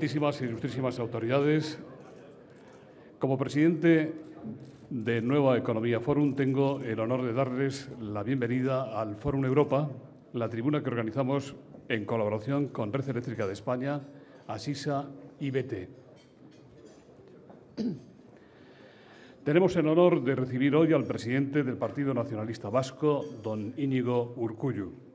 Excelentísimas e ilustrísimas autoridades, como presidente de Nueva Economía Forum, tengo el honor de darles la bienvenida al Fórum Europa, la tribuna que organizamos en colaboración con Red Eléctrica de España, Asisa y BT. Tenemos el honor de recibir hoy al presidente del Partido Nacionalista Vasco, don Íñigo Urkullu.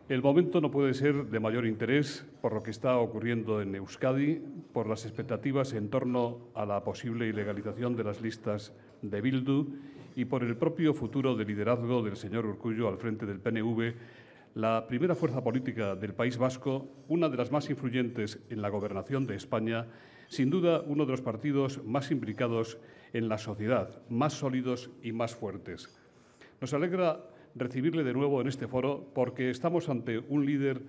El momento no puede ser de mayor interés por lo que está ocurriendo en Euskadi, por las expectativas en torno a la posible ilegalización de las listas de Bildu y por el propio futuro de liderazgo del señor Urkullu al frente del PNV, la primera fuerza política del País Vasco, una de las más influyentes en la gobernación de España, sin duda uno de los partidos más implicados en la sociedad, más sólidos y más fuertes. Nos alegra recibirle de nuevo en este foro porque estamos ante un líder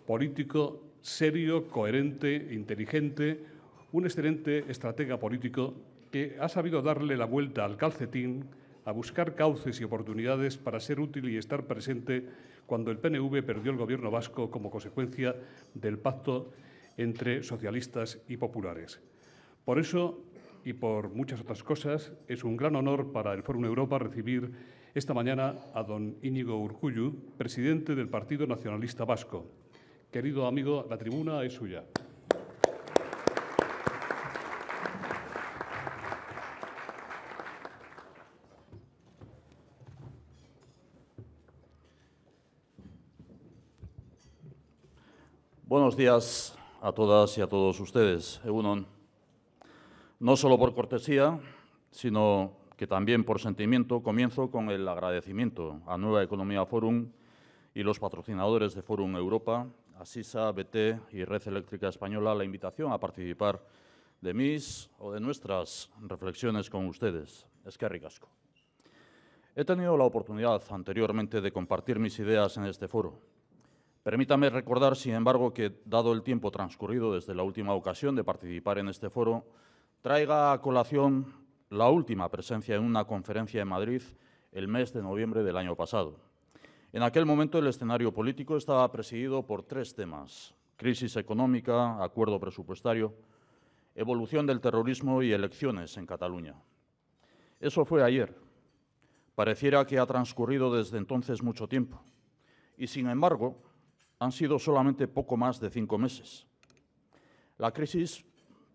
político serio, coherente, inteligente, un excelente estratega político que ha sabido darle la vuelta al calcetín, a buscar cauces y oportunidades para ser útil y estar presente cuando el PNV perdió el Gobierno vasco como consecuencia del pacto entre socialistas y populares. Por eso, y por muchas otras cosas, es un gran honor para el Fórum Europa recibir esta mañana a don Íñigo Urkullu, presidente del Partido Nacionalista Vasco. Querido amigo, la tribuna es suya. Buenos días a todas y a todos ustedes. Egunon. No solo por cortesía, sino que también por sentimiento comienzo con el agradecimiento a Nueva Economía Forum y los patrocinadores de Forum Europa, Asisa, BT y Red Eléctrica Española, la invitación a participar de mis o de nuestras reflexiones con ustedes. Eskerrik asko. He tenido la oportunidad anteriormente de compartir mis ideas en este foro. Permítame recordar, sin embargo, que, dado el tiempo transcurrido desde la última ocasión de participar en este foro, traiga a colación la última presencia en una conferencia en Madrid el mes de noviembre del año pasado. En aquel momento el escenario político estaba presidido por tres temas: crisis económica, acuerdo presupuestario, evolución del terrorismo y elecciones en Cataluña. Eso fue ayer. Pareciera que ha transcurrido desde entonces mucho tiempo. Y, sin embargo, han sido solamente poco más de 5 meses. La crisis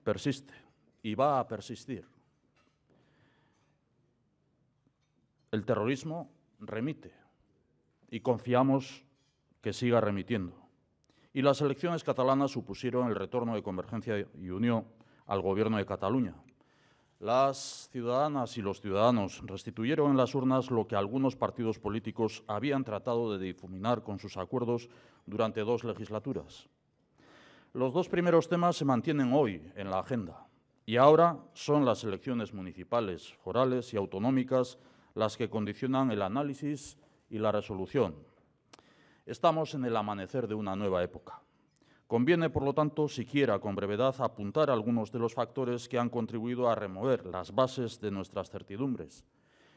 persiste y va a persistir. El terrorismo remite y confiamos que siga remitiendo. Y las elecciones catalanas supusieron el retorno de Convergencia y Unió al Gobierno de Cataluña. Las ciudadanas y los ciudadanos restituyeron en las urnas lo que algunos partidos políticos habían tratado de difuminar con sus acuerdos durante 2 legislaturas. Los 2 primeros temas se mantienen hoy en la agenda y ahora son las elecciones municipales, forales y autonómicas las que condicionan el análisis y la resolución. Estamos en el amanecer de una nueva época. Conviene, por lo tanto, siquiera con brevedad, apuntar algunos de los factores que han contribuido a remover las bases de nuestras certidumbres.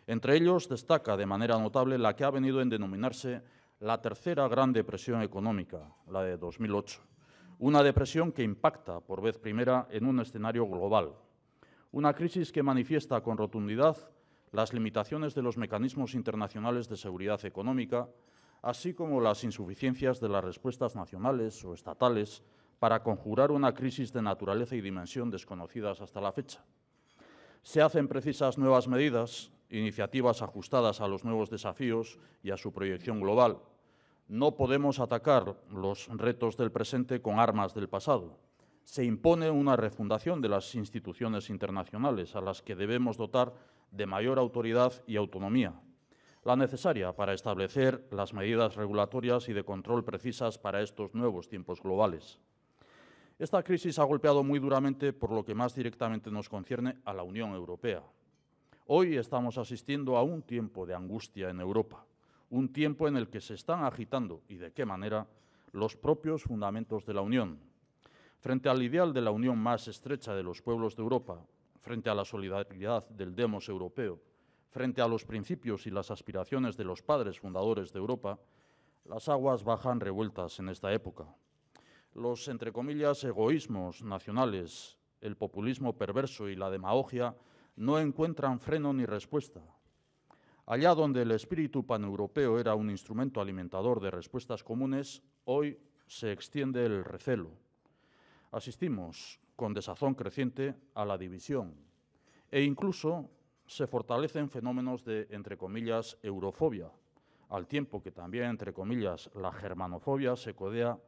Entre ellos destaca de manera notable la que ha venido en denominarse la tercera gran depresión económica, la de 2008. Una depresión que impacta por vez primera en un escenario global. Una crisis que manifiesta con rotundidad las limitaciones de los mecanismos internacionales de seguridad económica, así como las insuficiencias de las respuestas nacionales o estatales para conjurar una crisis de naturaleza y dimensión desconocidas hasta la fecha. Se hacen precisas nuevas medidas, iniciativas ajustadas a los nuevos desafíos y a su proyección global. No podemos atacar los retos del presente con armas del pasado. Se impone una refundación de las instituciones internacionales a las que debemos dotar de mayor autoridad y autonomía, la necesaria para establecer las medidas regulatorias y de control precisas para estos nuevos tiempos globales. Esta crisis ha golpeado muy duramente, por lo que más directamente nos concierne, a la Unión Europea. Hoy estamos asistiendo a un tiempo de angustia en Europa, un tiempo en el que se están agitando, y de qué manera, los propios fundamentos de la Unión. Frente al ideal de la unión más estrecha de los pueblos de Europa, frente a la solidaridad del demos europeo, frente a los principios y las aspiraciones de los padres fundadores de Europa, las aguas bajan revueltas en esta época. Los, entre comillas, egoísmos nacionales, el populismo perverso y la demagogia no encuentran freno ni respuesta. Allá donde el espíritu paneuropeo era un instrumento alimentador de respuestas comunes, hoy se extiende el recelo. Asistimos, con desazón creciente, a la división e incluso se fortalecen fenómenos de, entre comillas, eurofobia, al tiempo que también, entre comillas, la germanofobia se codea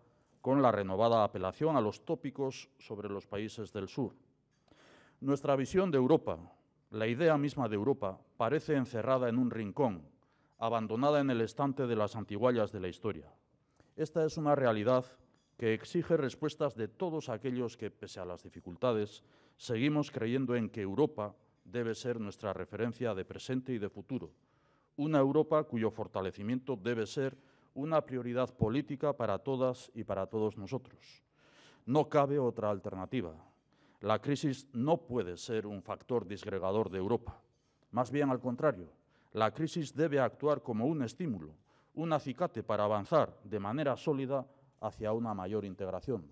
con la renovada apelación a los tópicos sobre los países del sur. Nuestra visión de Europa, la idea misma de Europa, parece encerrada en un rincón, abandonada en el estante de las antiguallas de la historia. Esta es una realidad que exige respuestas de todos aquellos que, pese a las dificultades, seguimos creyendo en que Europa debe ser nuestra referencia de presente y de futuro. Una Europa cuyo fortalecimiento debe ser una prioridad política para todas y para todos nosotros. No cabe otra alternativa. La crisis no puede ser un factor disgregador de Europa. Más bien al contrario, la crisis debe actuar como un estímulo, un acicate para avanzar de manera sólida hacia una mayor integración.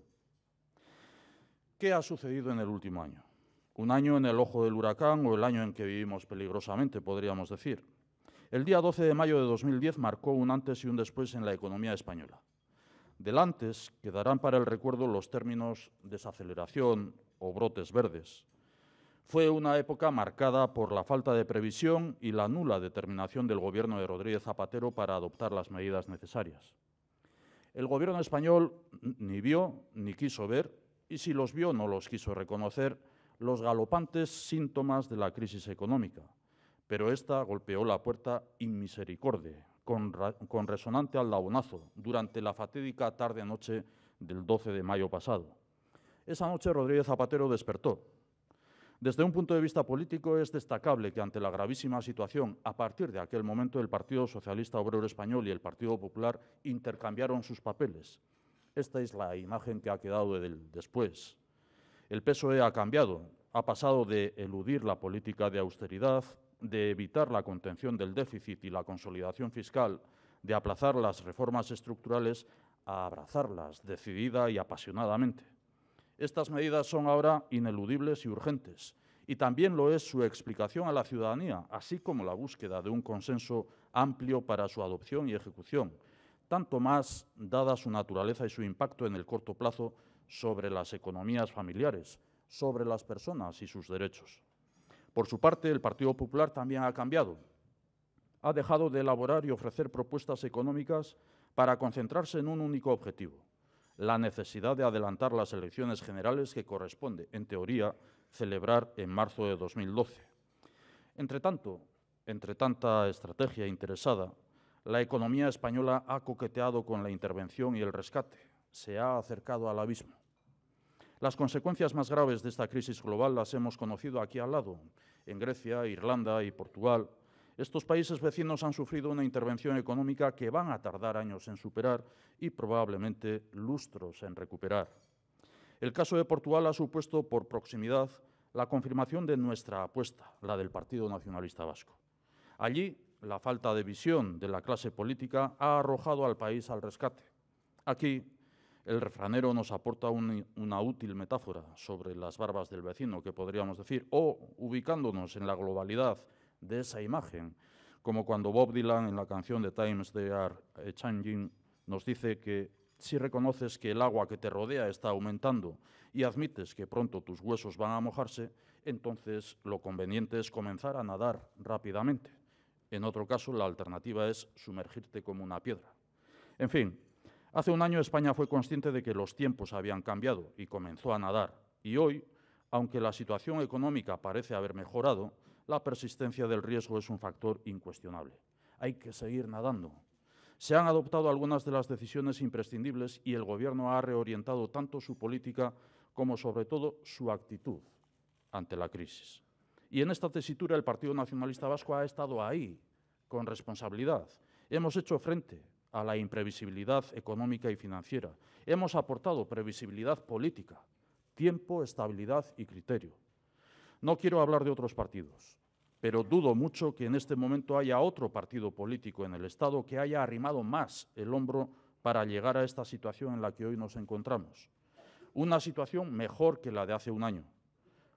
¿Qué ha sucedido en el último año? Un año en el ojo del huracán o el año en que vivimos peligrosamente, podríamos decir. El día 12 de mayo de 2010 marcó un antes y un después en la economía española. Del antes quedarán para el recuerdo los términos desaceleración o brotes verdes. Fue una época marcada por la falta de previsión y la nula determinación del gobierno de Rodríguez Zapatero para adoptar las medidas necesarias. El gobierno español ni vio ni quiso ver, y si los vio no los quiso reconocer, los galopantes síntomas de la crisis económica. Pero esta golpeó la puerta in misericordia, con resonante aldabonazo, durante la fatídica tarde-noche del 12 de mayo pasado. Esa noche Rodríguez Zapatero despertó. Desde un punto de vista político es destacable que ante la gravísima situación, a partir de aquel momento el Partido Socialista Obrero Español y el Partido Popular intercambiaron sus papeles. Esta es la imagen que ha quedado del después. El PSOE ha cambiado, ha pasado de eludir la política de austeridad, de evitar la contención del déficit y la consolidación fiscal, de aplazar las reformas estructurales, a abrazarlas decidida y apasionadamente. Estas medidas son ahora ineludibles y urgentes, y también lo es su explicación a la ciudadanía, así como la búsqueda de un consenso amplio para su adopción y ejecución, tanto más dada su naturaleza y su impacto en el corto plazo sobre las economías familiares, sobre las personas y sus derechos. Por su parte, el Partido Popular también ha cambiado. Ha dejado de elaborar y ofrecer propuestas económicas para concentrarse en un único objetivo: la necesidad de adelantar las elecciones generales que corresponde, en teoría, celebrar en marzo de 2012. Entre tanto, entre tanta estrategia interesada, la economía española ha coqueteado con la intervención y el rescate, se ha acercado al abismo. Las consecuencias más graves de esta crisis global las hemos conocido aquí al lado, en Grecia, Irlanda y Portugal. Estos países vecinos han sufrido una intervención económica que van a tardar años en superar y probablemente lustros en recuperar. El caso de Portugal ha supuesto por proximidad la confirmación de nuestra apuesta, la del Partido Nacionalista Vasco. Allí, la falta de visión de la clase política ha arrojado al país al rescate. Aquí, el refranero nos aporta una útil metáfora sobre las barbas del vecino, que podríamos decir, o ubicándonos en la globalidad de esa imagen, como cuando Bob Dylan en la canción de Times They Are Changing nos dice que si reconoces que el agua que te rodea está aumentando y admites que pronto tus huesos van a mojarse, entonces lo conveniente es comenzar a nadar rápidamente. En otro caso, la alternativa es sumergirte como una piedra. En fin, hace un año España fue consciente de que los tiempos habían cambiado y comenzó a nadar. Y hoy, aunque la situación económica parece haber mejorado, la persistencia del riesgo es un factor incuestionable. Hay que seguir nadando. Se han adoptado algunas de las decisiones imprescindibles y el Gobierno ha reorientado tanto su política como, sobre todo, su actitud ante la crisis. Y en esta tesitura el Partido Nacionalista Vasco ha estado ahí, con responsabilidad. Hemos hecho frente a la imprevisibilidad económica y financiera. Hemos aportado previsibilidad política, tiempo, estabilidad y criterio. No quiero hablar de otros partidos, pero dudo mucho que en este momento haya otro partido político en el Estado que haya arrimado más el hombro para llegar a esta situación en la que hoy nos encontramos. Una situación mejor que la de hace un año.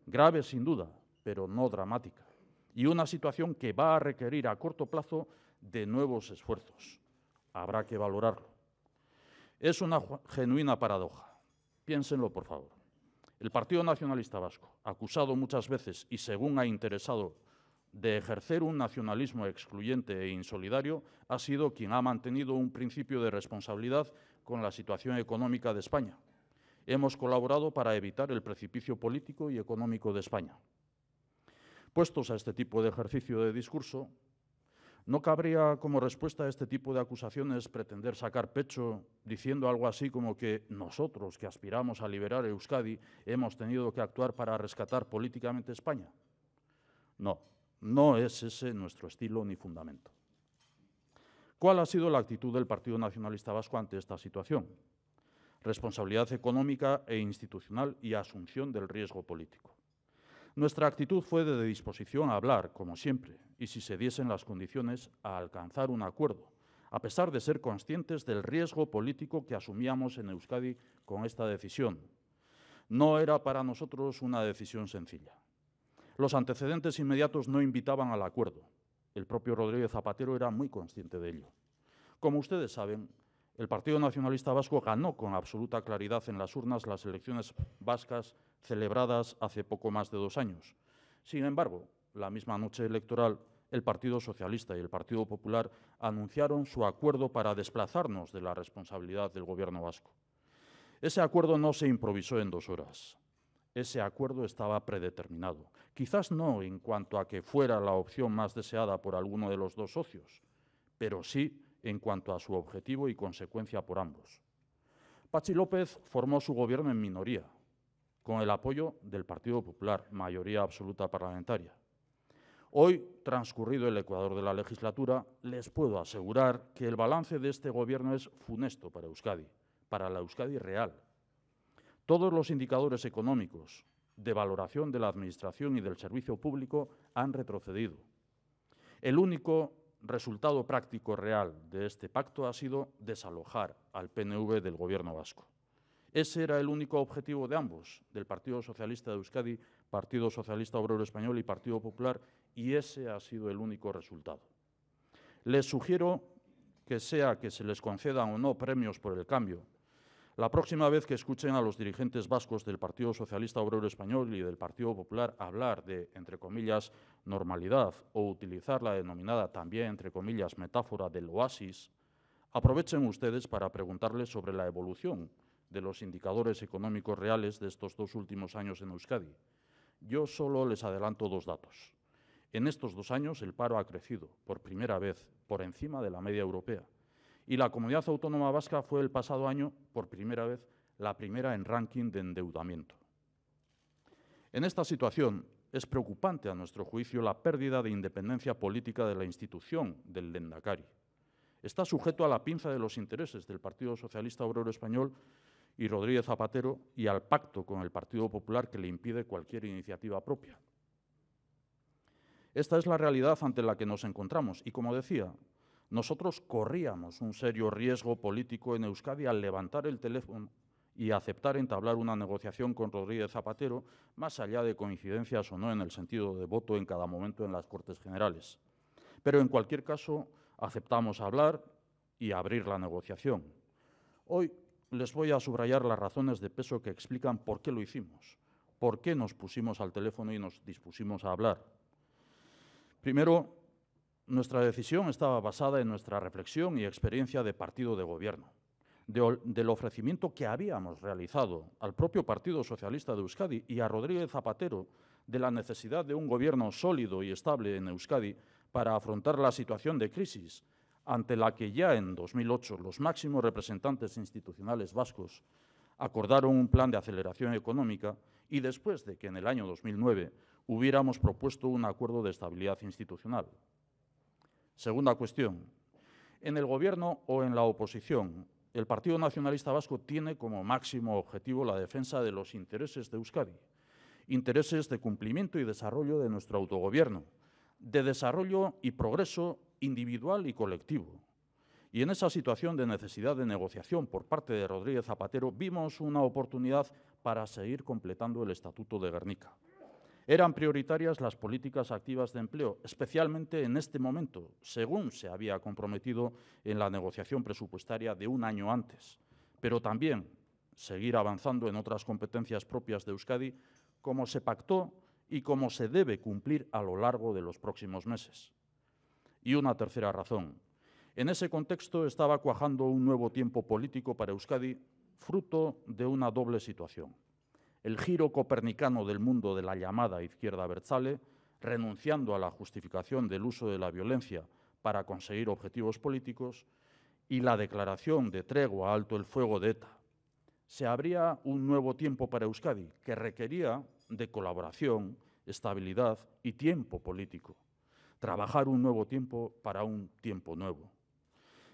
Grave, sin duda, pero no dramática. Y una situación que va a requerir a corto plazo de nuevos esfuerzos. Habrá que valorarlo. Es una genuina paradoja. Piénsenlo, por favor. El Partido Nacionalista Vasco, acusado muchas veces y según ha interesado de ejercer un nacionalismo excluyente e insolidario, ha sido quien ha mantenido un principio de responsabilidad con la situación económica de España. Hemos colaborado para evitar el precipicio político y económico de España. Puestos a este tipo de ejercicio de discurso, ¿no cabría como respuesta a este tipo de acusaciones pretender sacar pecho diciendo algo así como que nosotros, que aspiramos a liberar a Euskadi, hemos tenido que actuar para rescatar políticamente España? No, no es ese nuestro estilo ni fundamento. ¿Cuál ha sido la actitud del Partido Nacionalista Vasco ante esta situación? Responsabilidad económica e institucional y asunción del riesgo político. Nuestra actitud fue de disposición a hablar, como siempre, y si se diesen las condiciones, a alcanzar un acuerdo, a pesar de ser conscientes del riesgo político que asumíamos en Euskadi con esta decisión. No era para nosotros una decisión sencilla. Los antecedentes inmediatos no invitaban al acuerdo. El propio Rodríguez Zapatero era muy consciente de ello. Como ustedes saben, el Partido Nacionalista Vasco ganó con absoluta claridad en las urnas las elecciones vascas celebradas hace poco más de 2 años. Sin embargo, la misma noche electoral, el Partido Socialista y el Partido Popular anunciaron su acuerdo para desplazarnos de la responsabilidad del Gobierno vasco. Ese acuerdo no se improvisó en 2 horas. Ese acuerdo estaba predeterminado. Quizás no en cuanto a que fuera la opción más deseada por alguno de los 2 socios, pero sí en cuanto a su objetivo y consecuencia por ambos. Patxi López formó su gobierno en minoría, con el apoyo del Partido Popular, mayoría absoluta parlamentaria. Hoy, transcurrido el ecuador de la legislatura, les puedo asegurar que el balance de este gobierno es funesto para Euskadi, para la Euskadi real. Todos los indicadores económicos de valoración de la Administración y del servicio público han retrocedido. El único resultado práctico real de este pacto ha sido desalojar al PNV del Gobierno vasco. Ese era el único objetivo de ambos, del Partido Socialista de Euskadi, Partido Socialista Obrero Español y Partido Popular, y ese ha sido el único resultado. Les sugiero que sea que se les concedan o no premios por el cambio, la próxima vez que escuchen a los dirigentes vascos del Partido Socialista Obrero Español y del Partido Popular hablar de, entre comillas, normalidad o utilizar la denominada también, entre comillas, metáfora del oasis, aprovechen ustedes para preguntarles sobre la evolución de los indicadores económicos reales de estos 2 últimos años en Euskadi. Yo solo les adelanto 2 datos. En estos 2 años el paro ha crecido, por primera vez, por encima de la media europea. Y la Comunidad Autónoma Vasca fue el pasado año, por primera vez, la primera en ranking de endeudamiento. En esta situación es preocupante, a nuestro juicio, la pérdida de independencia política de la institución del Lehendakari. Está sujeto a la pinza de los intereses del Partido Socialista Obrero Español y Rodríguez Zapatero y al pacto con el Partido Popular que le impide cualquier iniciativa propia. Esta es la realidad ante la que nos encontramos y, como decía, nosotros corríamos un serio riesgo político en Euskadi al levantar el teléfono y aceptar entablar una negociación con Rodríguez Zapatero, más allá de coincidencias o no en el sentido de voto en cada momento en las Cortes Generales. Pero en cualquier caso, aceptamos hablar y abrir la negociación. Hoy les voy a subrayar las razones de peso que explican por qué lo hicimos, por qué nos pusimos al teléfono y nos dispusimos a hablar. Primero, nuestra decisión estaba basada en nuestra reflexión y experiencia de partido de gobierno, del ofrecimiento que habíamos realizado al propio Partido Socialista de Euskadi y a Rodríguez Zapatero de la necesidad de un gobierno sólido y estable en Euskadi para afrontar la situación de crisis ante la que ya en 2008 los máximos representantes institucionales vascos acordaron un plan de aceleración económica y después de que en el año 2009 hubiéramos propuesto un acuerdo de estabilidad institucional. Segunda cuestión. En el Gobierno o en la oposición, el Partido Nacionalista Vasco tiene como máximo objetivo la defensa de los intereses de Euskadi, intereses de cumplimiento y desarrollo de nuestro autogobierno, de desarrollo y progreso individual y colectivo. Y en esa situación de necesidad de negociación por parte de Rodríguez Zapatero vimos una oportunidad para seguir completando el Estatuto de Gernika. Eran prioritarias las políticas activas de empleo, especialmente en este momento, según se había comprometido en la negociación presupuestaria de un año antes, pero también seguir avanzando en otras competencias propias de Euskadi, como se pactó y como se debe cumplir a lo largo de los próximos meses. Y una tercera razón. En ese contexto estaba cuajando un nuevo tiempo político para Euskadi, fruto de una doble situación. El giro copernicano del mundo de la llamada izquierda abertzale, renunciando a la justificación del uso de la violencia para conseguir objetivos políticos, y la declaración de tregua alto el fuego de ETA. Se abría un nuevo tiempo para Euskadi que requería de colaboración, estabilidad y tiempo político. Trabajar un nuevo tiempo para un tiempo nuevo.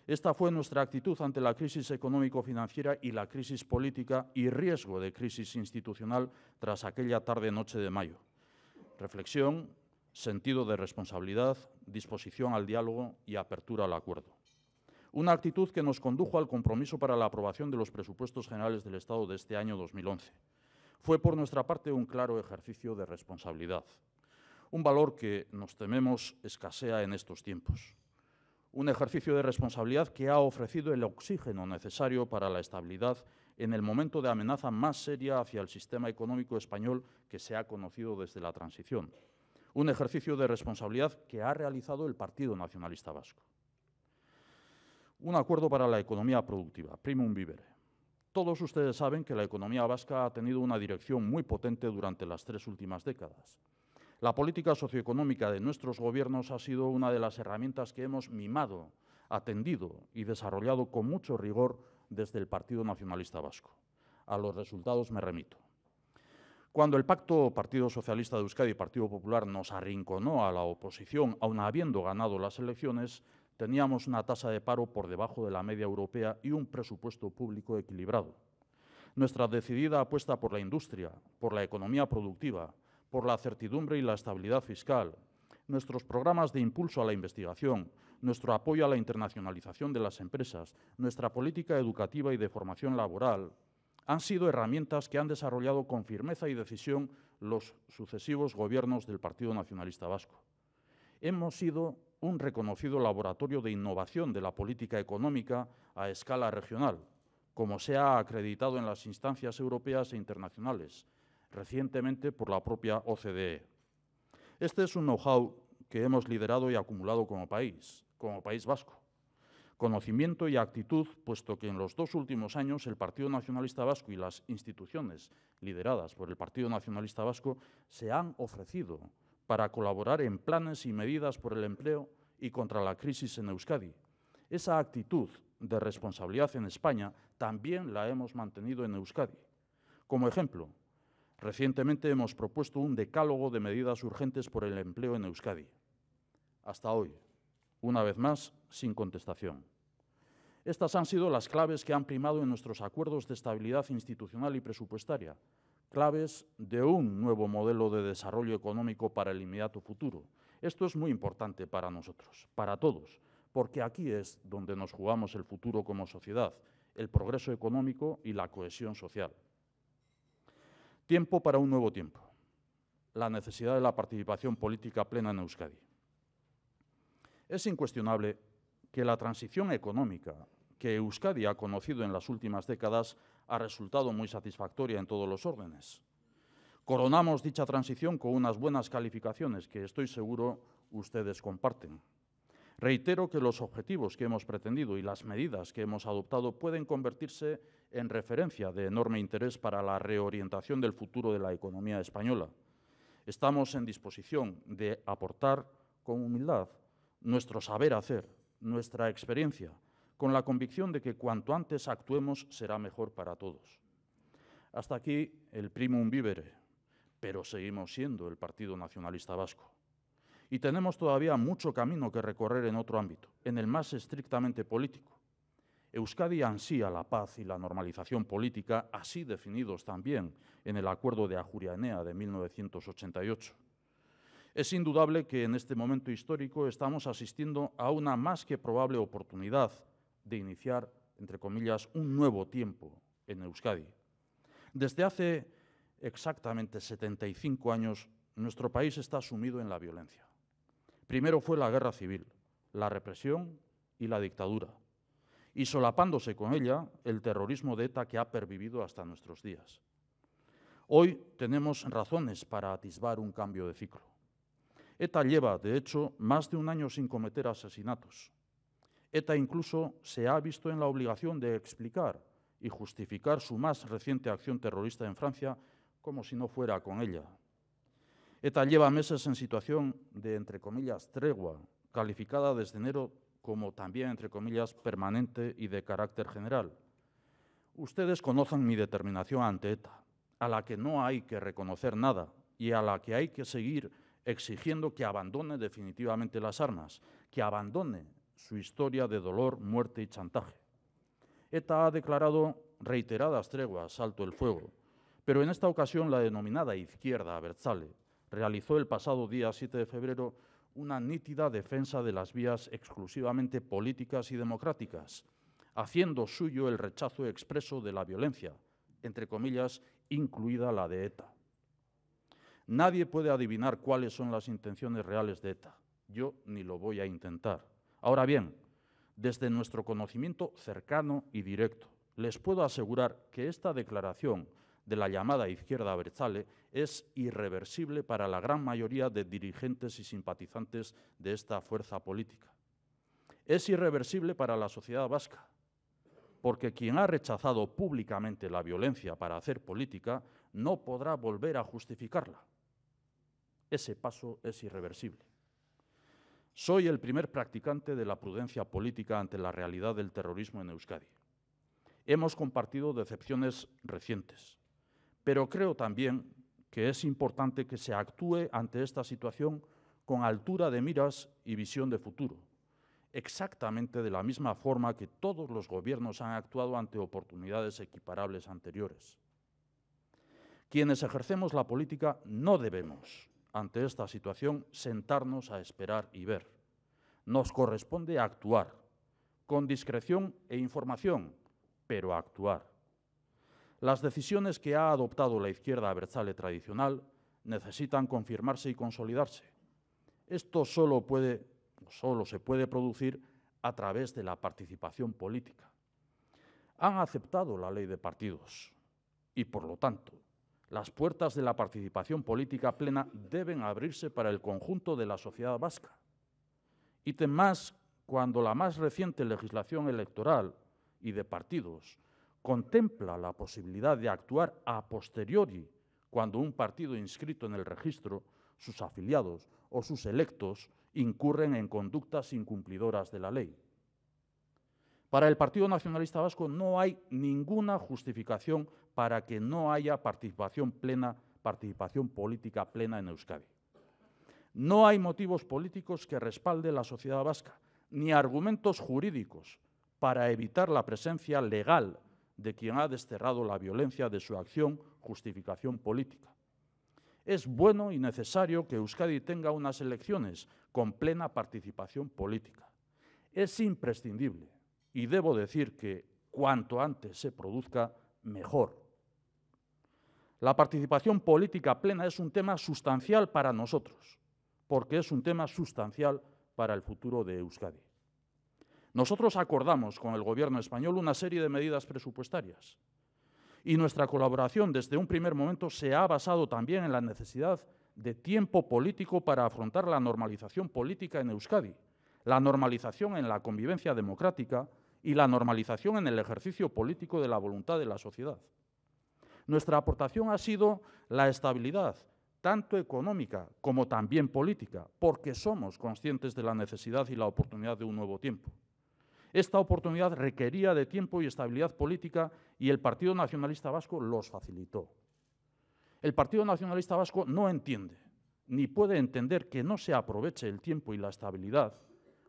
Esta fue nuestra actitud ante la crisis económico-financiera y la crisis política y riesgo de crisis institucional tras aquella tarde-noche de mayo. Reflexión, sentido de responsabilidad, disposición al diálogo y apertura al acuerdo. Una actitud que nos condujo al compromiso para la aprobación de los presupuestos generales del Estado de este año 2011. Fue por nuestra parte un claro ejercicio de responsabilidad, un valor que nos tememos escasea en estos tiempos. Un ejercicio de responsabilidad que ha ofrecido el oxígeno necesario para la estabilidad en el momento de amenaza más seria hacia el sistema económico español que se ha conocido desde la transición. Un ejercicio de responsabilidad que ha realizado el Partido Nacionalista Vasco. Un acuerdo para la economía productiva, primum vivere. Todos ustedes saben que la economía vasca ha tenido una dirección muy potente durante las 3 últimas décadas. La política socioeconómica de nuestros gobiernos ha sido una de las herramientas que hemos mimado, atendido y desarrollado con mucho rigor desde el Partido Nacionalista Vasco. A los resultados me remito. Cuando el pacto Partido Socialista de Euskadi y Partido Popular nos arrinconó a la oposición, aun habiendo ganado las elecciones, teníamos una tasa de paro por debajo de la media europea y un presupuesto público equilibrado. Nuestra decidida apuesta por la industria, por la economía productiva, por la certidumbre y la estabilidad fiscal, nuestros programas de impulso a la investigación, nuestro apoyo a la internacionalización de las empresas, nuestra política educativa y de formación laboral, han sido herramientas que han desarrollado con firmeza y decisión los sucesivos gobiernos del Partido Nacionalista Vasco. Hemos sido un reconocido laboratorio de innovación de la política económica a escala regional, como se ha acreditado en las instancias europeas e internacionales, recientemente por la propia OCDE. Este es un know-how que hemos liderado y acumulado como país vasco. Conocimiento y actitud, puesto que en los 2 últimos años el Partido Nacionalista Vasco y las instituciones lideradas por el Partido Nacionalista Vasco se han ofrecido para colaborar en planes y medidas por el empleo y contra la crisis en Euskadi. Esa actitud de responsabilidad en España también la hemos mantenido en Euskadi. Como ejemplo, recientemente hemos propuesto un decálogo de medidas urgentes por el empleo en Euskadi. Hasta hoy, una vez más, sin contestación. Estas han sido las claves que han primado en nuestros acuerdos de estabilidad institucional y presupuestaria, claves de un nuevo modelo de desarrollo económico para el inmediato futuro. Esto es muy importante para nosotros, para todos, porque aquí es donde nos jugamos el futuro como sociedad, el progreso económico y la cohesión social. Tiempo para un nuevo tiempo. La necesidad de la participación política plena en Euskadi. Es incuestionable que la transición económica que Euskadi ha conocido en las últimas décadas ha resultado muy satisfactoria en todos los órdenes. Coronamos dicha transición con unas buenas calificaciones que estoy seguro ustedes comparten. Reitero que los objetivos que hemos pretendido y las medidas que hemos adoptado pueden convertirse en referencia de enorme interés para la reorientación del futuro de la economía española. Estamos en disposición de aportar con humildad nuestro saber hacer, nuestra experiencia, con la convicción de que cuanto antes actuemos será mejor para todos. Hasta aquí el primum vivere, pero seguimos siendo el Partido Nacionalista Vasco. Y tenemos todavía mucho camino que recorrer en otro ámbito, en el más estrictamente político. Euskadi ansía la paz y la normalización política, así definidos también en el Acuerdo de Ajuria Enea de 1988. Es indudable que en este momento histórico estamos asistiendo a una más que probable oportunidad, de iniciar, entre comillas, un nuevo tiempo en Euskadi. Desde hace exactamente 75 años, nuestro país está sumido en la violencia. Primero fue la guerra civil, la represión y la dictadura, y solapándose con ella el terrorismo de ETA que ha pervivido hasta nuestros días. Hoy tenemos razones para atisbar un cambio de ciclo. ETA lleva, de hecho, más de un año sin cometer asesinatos. ETA incluso se ha visto en la obligación de explicar y justificar su más reciente acción terrorista en Francia como si no fuera con ella. ETA lleva meses en situación de, entre comillas, tregua, calificada desde enero como también, entre comillas, permanente y de carácter general. Ustedes conocen mi determinación ante ETA, a la que no hay que reconocer nada y a la que hay que seguir exigiendo que abandone definitivamente las armas, que abandone su historia de dolor, muerte y chantaje. ETA ha declarado reiteradas treguas, alto el fuego, pero en esta ocasión la denominada izquierda abertzale realizó el pasado día 7 de febrero una nítida defensa de las vías exclusivamente políticas y democráticas, haciendo suyo el rechazo expreso de la violencia, entre comillas, incluida la de ETA. Nadie puede adivinar cuáles son las intenciones reales de ETA. Yo ni lo voy a intentar. Ahora bien, desde nuestro conocimiento cercano y directo, les puedo asegurar que esta declaración de la llamada izquierda abertzale es irreversible para la gran mayoría de dirigentes y simpatizantes de esta fuerza política. Es irreversible para la sociedad vasca, porque quien ha rechazado públicamente la violencia para hacer política no podrá volver a justificarla. Ese paso es irreversible. Soy el primer practicante de la prudencia política ante la realidad del terrorismo en Euskadi. Hemos compartido decepciones recientes, pero creo también que es importante que se actúe ante esta situación con altura de miras y visión de futuro, exactamente de la misma forma que todos los gobiernos han actuado ante oportunidades equiparables anteriores. Quienes ejercemos la política no debemos, ante esta situación, sentarnos a esperar y ver. Nos corresponde actuar, con discreción e información, pero actuar. Las decisiones que ha adoptado la izquierda abertzale tradicional necesitan confirmarse y consolidarse. Esto solo se puede producir a través de la participación política. Han aceptado la ley de partidos y, por lo tanto, las puertas de la participación política plena deben abrirse para el conjunto de la sociedad vasca. Ítem más cuando la más reciente legislación electoral y de partidos contempla la posibilidad de actuar a posteriori cuando un partido inscrito en el registro, sus afiliados o sus electos incurren en conductas incumplidoras de la ley. Para el Partido Nacionalista Vasco no hay ninguna justificación para que no haya participación política plena en Euskadi. No hay motivos políticos que respalden la sociedad vasca, ni argumentos jurídicos para evitar la presencia legal de quien ha desterrado la violencia de su acción, justificación política. Es bueno y necesario que Euskadi tenga unas elecciones con plena participación política. Es imprescindible, y debo decir que cuanto antes se produzca, mejor. La participación política plena es un tema sustancial para nosotros, porque es un tema sustancial para el futuro de Euskadi. Nosotros acordamos con el Gobierno español una serie de medidas presupuestarias y nuestra colaboración desde un primer momento se ha basado también en la necesidad de tiempo político para afrontar la normalización política en Euskadi, la normalización en la convivencia democrática y la normalización en el ejercicio político de la voluntad de la sociedad. Nuestra aportación ha sido la estabilidad, tanto económica como también política, porque somos conscientes de la necesidad y la oportunidad de un nuevo tiempo. Esta oportunidad requería de tiempo y estabilidad política y el Partido Nacionalista Vasco los facilitó. El Partido Nacionalista Vasco no entiende, ni puede entender que no se aproveche el tiempo y la estabilidad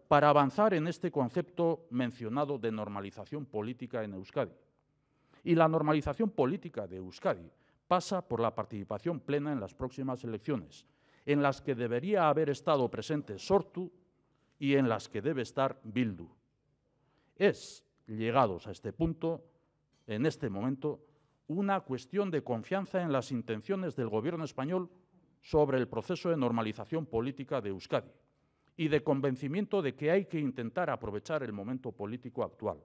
para avanzar en este concepto mencionado de normalización política en Euskadi. Y la normalización política de Euskadi pasa por la participación plena en las próximas elecciones, en las que debería haber estado presente Sortu y en las que debe estar Bildu. Es, llegados a este punto, en este momento, una cuestión de confianza en las intenciones del Gobierno español sobre el proceso de normalización política de Euskadi y de convencimiento de que hay que intentar aprovechar el momento político actual.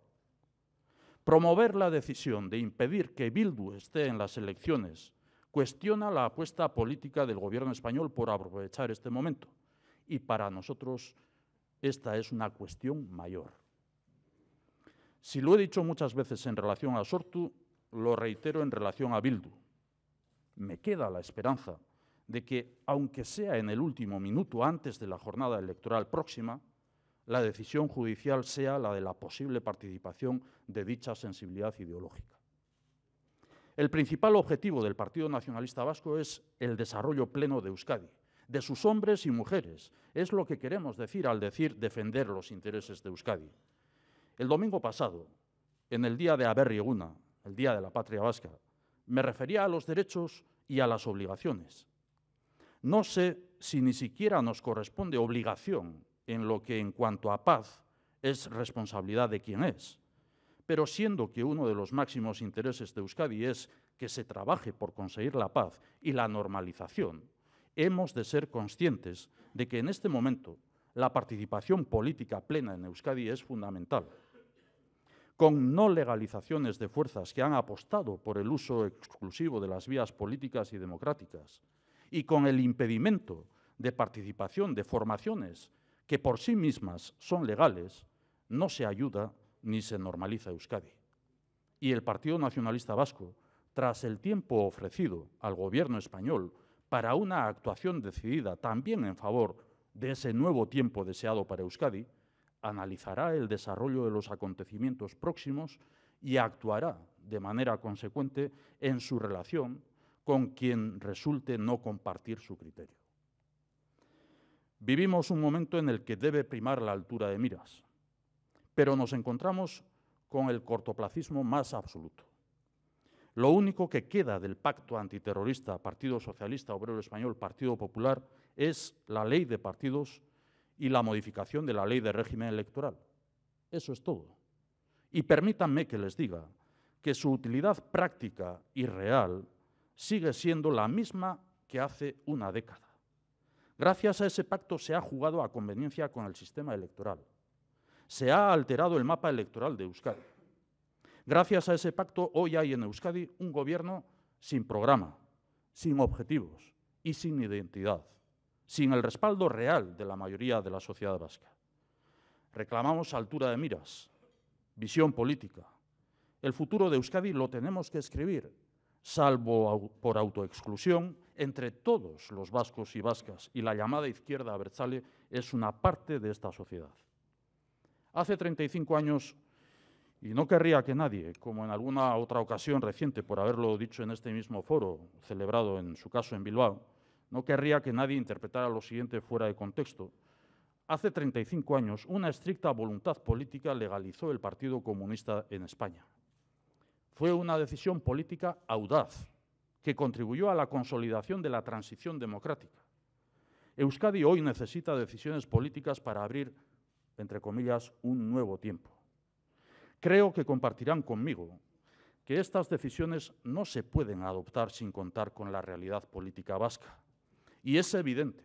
Promover la decisión de impedir que Bildu esté en las elecciones cuestiona la apuesta política del Gobierno español por aprovechar este momento. Y para nosotros esta es una cuestión mayor. Si lo he dicho muchas veces en relación a Sortu, lo reitero en relación a Bildu. Me queda la esperanza de que, aunque sea en el último minuto antes de la jornada electoral próxima, la decisión judicial sea la de la posible participación de dicha sensibilidad ideológica. El principal objetivo del Partido Nacionalista Vasco es el desarrollo pleno de Euskadi, de sus hombres y mujeres. Es lo que queremos decir al decir defender los intereses de Euskadi. El domingo pasado, en el día de Aberri Eguna, el Día de la Patria Vasca, me refería a los derechos y a las obligaciones. No sé si ni siquiera nos corresponde obligación en lo que en cuanto a paz es responsabilidad de quien es, pero siendo que uno de los máximos intereses de Euskadi es que se trabaje por conseguir la paz y la normalización, hemos de ser conscientes de que en este momento la participación política plena en Euskadi es fundamental. Con no legalizaciones de fuerzas que han apostado por el uso exclusivo de las vías políticas y democráticas y con el impedimento de participación de formaciones que por sí mismas son legales, no se ayuda ni se normaliza Euskadi. Y el Partido Nacionalista Vasco, tras el tiempo ofrecido al Gobierno español para una actuación decidida también en favor de ese nuevo tiempo deseado para Euskadi, analizará el desarrollo de los acontecimientos próximos y actuará de manera consecuente en su relación con quien resulte no compartir su criterio. Vivimos un momento en el que debe primar la altura de miras, pero nos encontramos con el cortoplacismo más absoluto. Lo único que queda del pacto antiterrorista Partido Socialista Obrero Español, Partido Popular, es la ley de partidos y la modificación de la ley de régimen electoral. Eso es todo. Y permítanme que les diga que su utilidad práctica y real sigue siendo la misma que hace una década. Gracias a ese pacto se ha jugado a conveniencia con el sistema electoral. Se ha alterado el mapa electoral de Euskadi. Gracias a ese pacto, hoy hay en Euskadi un gobierno sin programa, sin objetivos y sin identidad, sin el respaldo real de la mayoría de la sociedad vasca. Reclamamos altura de miras, visión política. El futuro de Euskadi lo tenemos que escribir, salvo por autoexclusión, entre todos los vascos y vascas, y la llamada izquierda abertzale es una parte de esta sociedad. Hace 35 años, y no querría que nadie, como en alguna otra ocasión reciente, por haberlo dicho en este mismo foro, celebrado en su caso en Bilbao, no querría que nadie interpretara lo siguiente fuera de contexto. Hace 35 años, una estricta voluntad política legalizó el Partido Comunista en España. Fue una decisión política audaz, que contribuyó a la consolidación de la transición democrática. Euskadi hoy necesita decisiones políticas para abrir, entre comillas, un nuevo tiempo. Creo que compartirán conmigo que estas decisiones no se pueden adoptar sin contar con la realidad política vasca. Y es evidente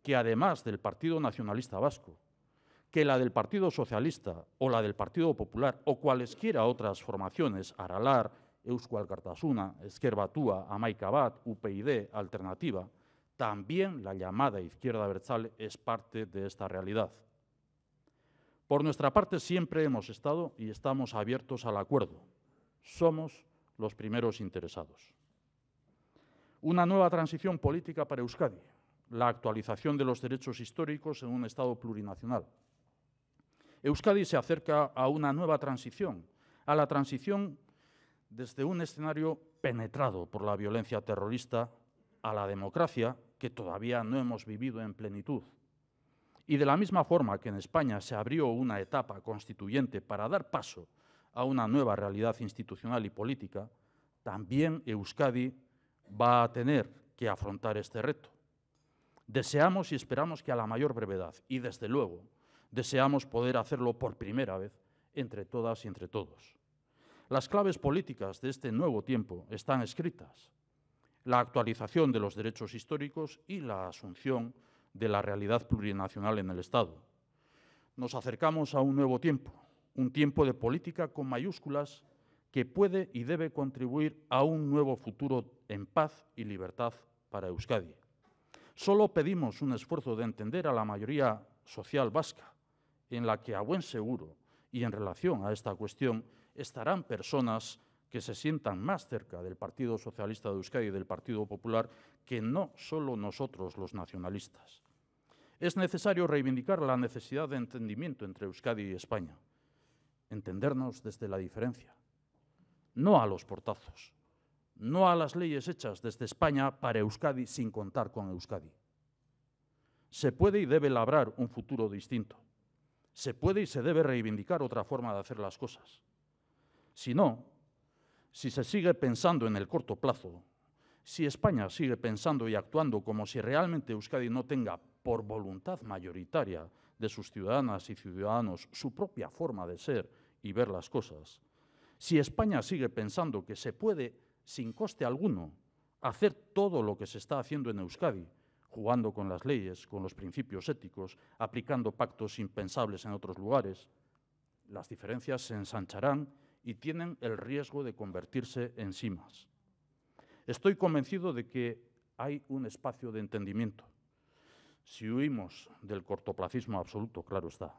que además del Partido Nacionalista Vasco, que la del Partido Socialista o la del Partido Popular o cualesquiera otras formaciones, Aralar, Eusko Alkartasuna, Ezker Batua, Hamaika Bat, UPyD, Alternativa, también la llamada izquierda abertzale es parte de esta realidad. Por nuestra parte siempre hemos estado y estamos abiertos al acuerdo. Somos los primeros interesados. Una nueva transición política para Euskadi, la actualización de los derechos históricos en un Estado plurinacional. Euskadi se acerca a una nueva transición, a la transición desde un escenario penetrado por la violencia terrorista a la democracia que todavía no hemos vivido en plenitud. Y de la misma forma que en España se abrió una etapa constituyente para dar paso a una nueva realidad institucional y política, también Euskadi va a tener que afrontar este reto. Deseamos y esperamos que a la mayor brevedad, y desde luego deseamos poder hacerlo por primera vez entre todas y entre todos. Las claves políticas de este nuevo tiempo están escritas: la actualización de los derechos históricos y la asunción de la realidad plurinacional en el Estado. Nos acercamos a un nuevo tiempo, un tiempo de política con mayúsculas que puede y debe contribuir a un nuevo futuro en paz y libertad para Euskadi. Solo pedimos un esfuerzo de entender a la mayoría social vasca, en la que, a buen seguro y en relación a esta cuestión, estarán personas que se sientan más cerca del Partido Socialista de Euskadi y del Partido Popular que no solo nosotros los nacionalistas. Es necesario reivindicar la necesidad de entendimiento entre Euskadi y España, entendernos desde la diferencia, no a los portazos, no a las leyes hechas desde España para Euskadi sin contar con Euskadi. Se puede y debe labrar un futuro distinto. Se puede y se debe reivindicar otra forma de hacer las cosas. Si no, si se sigue pensando en el corto plazo, si España sigue pensando y actuando como si realmente Euskadi no tenga, por voluntad mayoritaria de sus ciudadanas y ciudadanos, su propia forma de ser y ver las cosas, si España sigue pensando que se puede, sin coste alguno, hacer todo lo que se está haciendo en Euskadi, jugando con las leyes, con los principios éticos, aplicando pactos impensables en otros lugares, las diferencias se ensancharán y tienen el riesgo de convertirse en simas. Estoy convencido de que hay un espacio de entendimiento. Si huimos del cortoplacismo absoluto, claro está.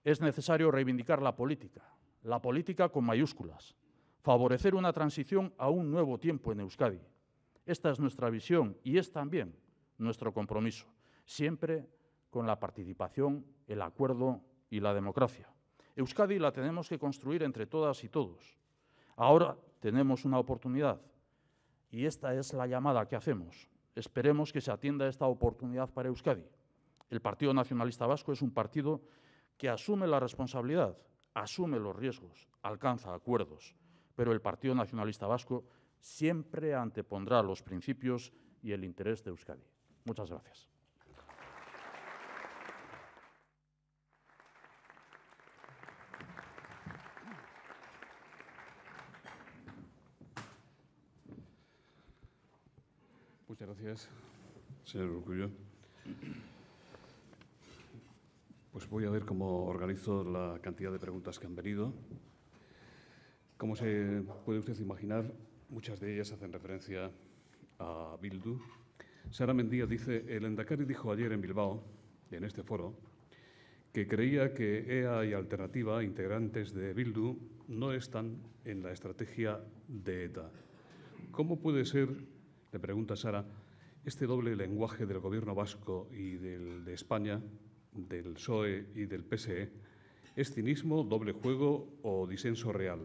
Es necesario reivindicar la política con mayúsculas, favorecer una transición a un nuevo tiempo en Euskadi. Esta es nuestra visión y es también nuestro compromiso, siempre con la participación, el acuerdo y la democracia. Euskadi la tenemos que construir entre todas y todos. Ahora tenemos una oportunidad y esta es la llamada que hacemos. Esperemos que se atienda esta oportunidad para Euskadi. El Partido Nacionalista Vasco es un partido que asume la responsabilidad, asume los riesgos, alcanza acuerdos, pero el Partido Nacionalista Vasco siempre antepondrá los principios y el interés de Euskadi. Muchas gracias. Muchas gracias, señor Urkullu. Pues voy a ver cómo organizo la cantidad de preguntas que han venido. Como se puede usted imaginar, muchas de ellas hacen referencia a Bildu. Sara Mendía dice: el Lehendakari dijo ayer en Bilbao, en este foro, que creía que EA y Alternativa, integrantes de Bildu, no están en la estrategia de ETA. ¿Cómo puede ser, le pregunta Sara, este doble lenguaje del Gobierno vasco y de España, del PSOE y del PSE? ¿Es cinismo, doble juego o disenso real?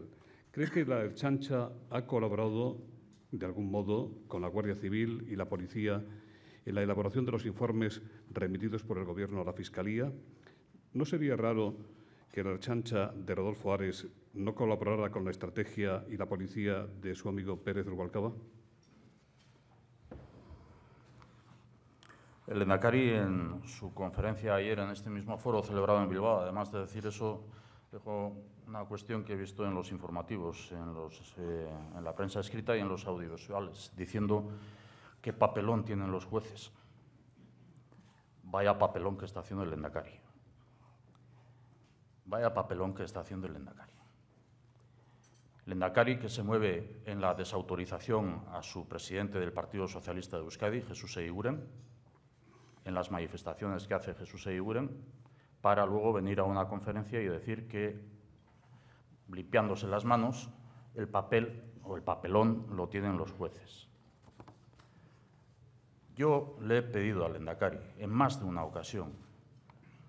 ¿Cree que la Ertzaintza ha colaborado de algún modo con la Guardia Civil y la Policía en la elaboración de los informes remitidos por el Gobierno a la Fiscalía? ¿No sería raro que la Ertzaintza de Rodolfo Ares no colaborara con la estrategia y la policía de su amigo Pérez Rubalcaba? El Lehendakari, en su conferencia ayer en este mismo foro celebrado en Bilbao, además de decir eso, dejó una cuestión que he visto en los informativos, en la prensa escrita y en los audiovisuales, diciendo qué papelón tienen los jueces. Vaya papelón que está haciendo el Lehendakari. Vaya papelón que está haciendo el Lehendakari. Lehendakari que se mueve en la desautorización a su presidente del Partido Socialista de Euskadi, Jesús Eguiguren, en las manifestaciones que hace Jesús Eguiguren, para luego venir a una conferencia y decir que, limpiándose las manos, el papel o el papelón lo tienen los jueces. Yo le he pedido al Lehendakari, en más de una ocasión,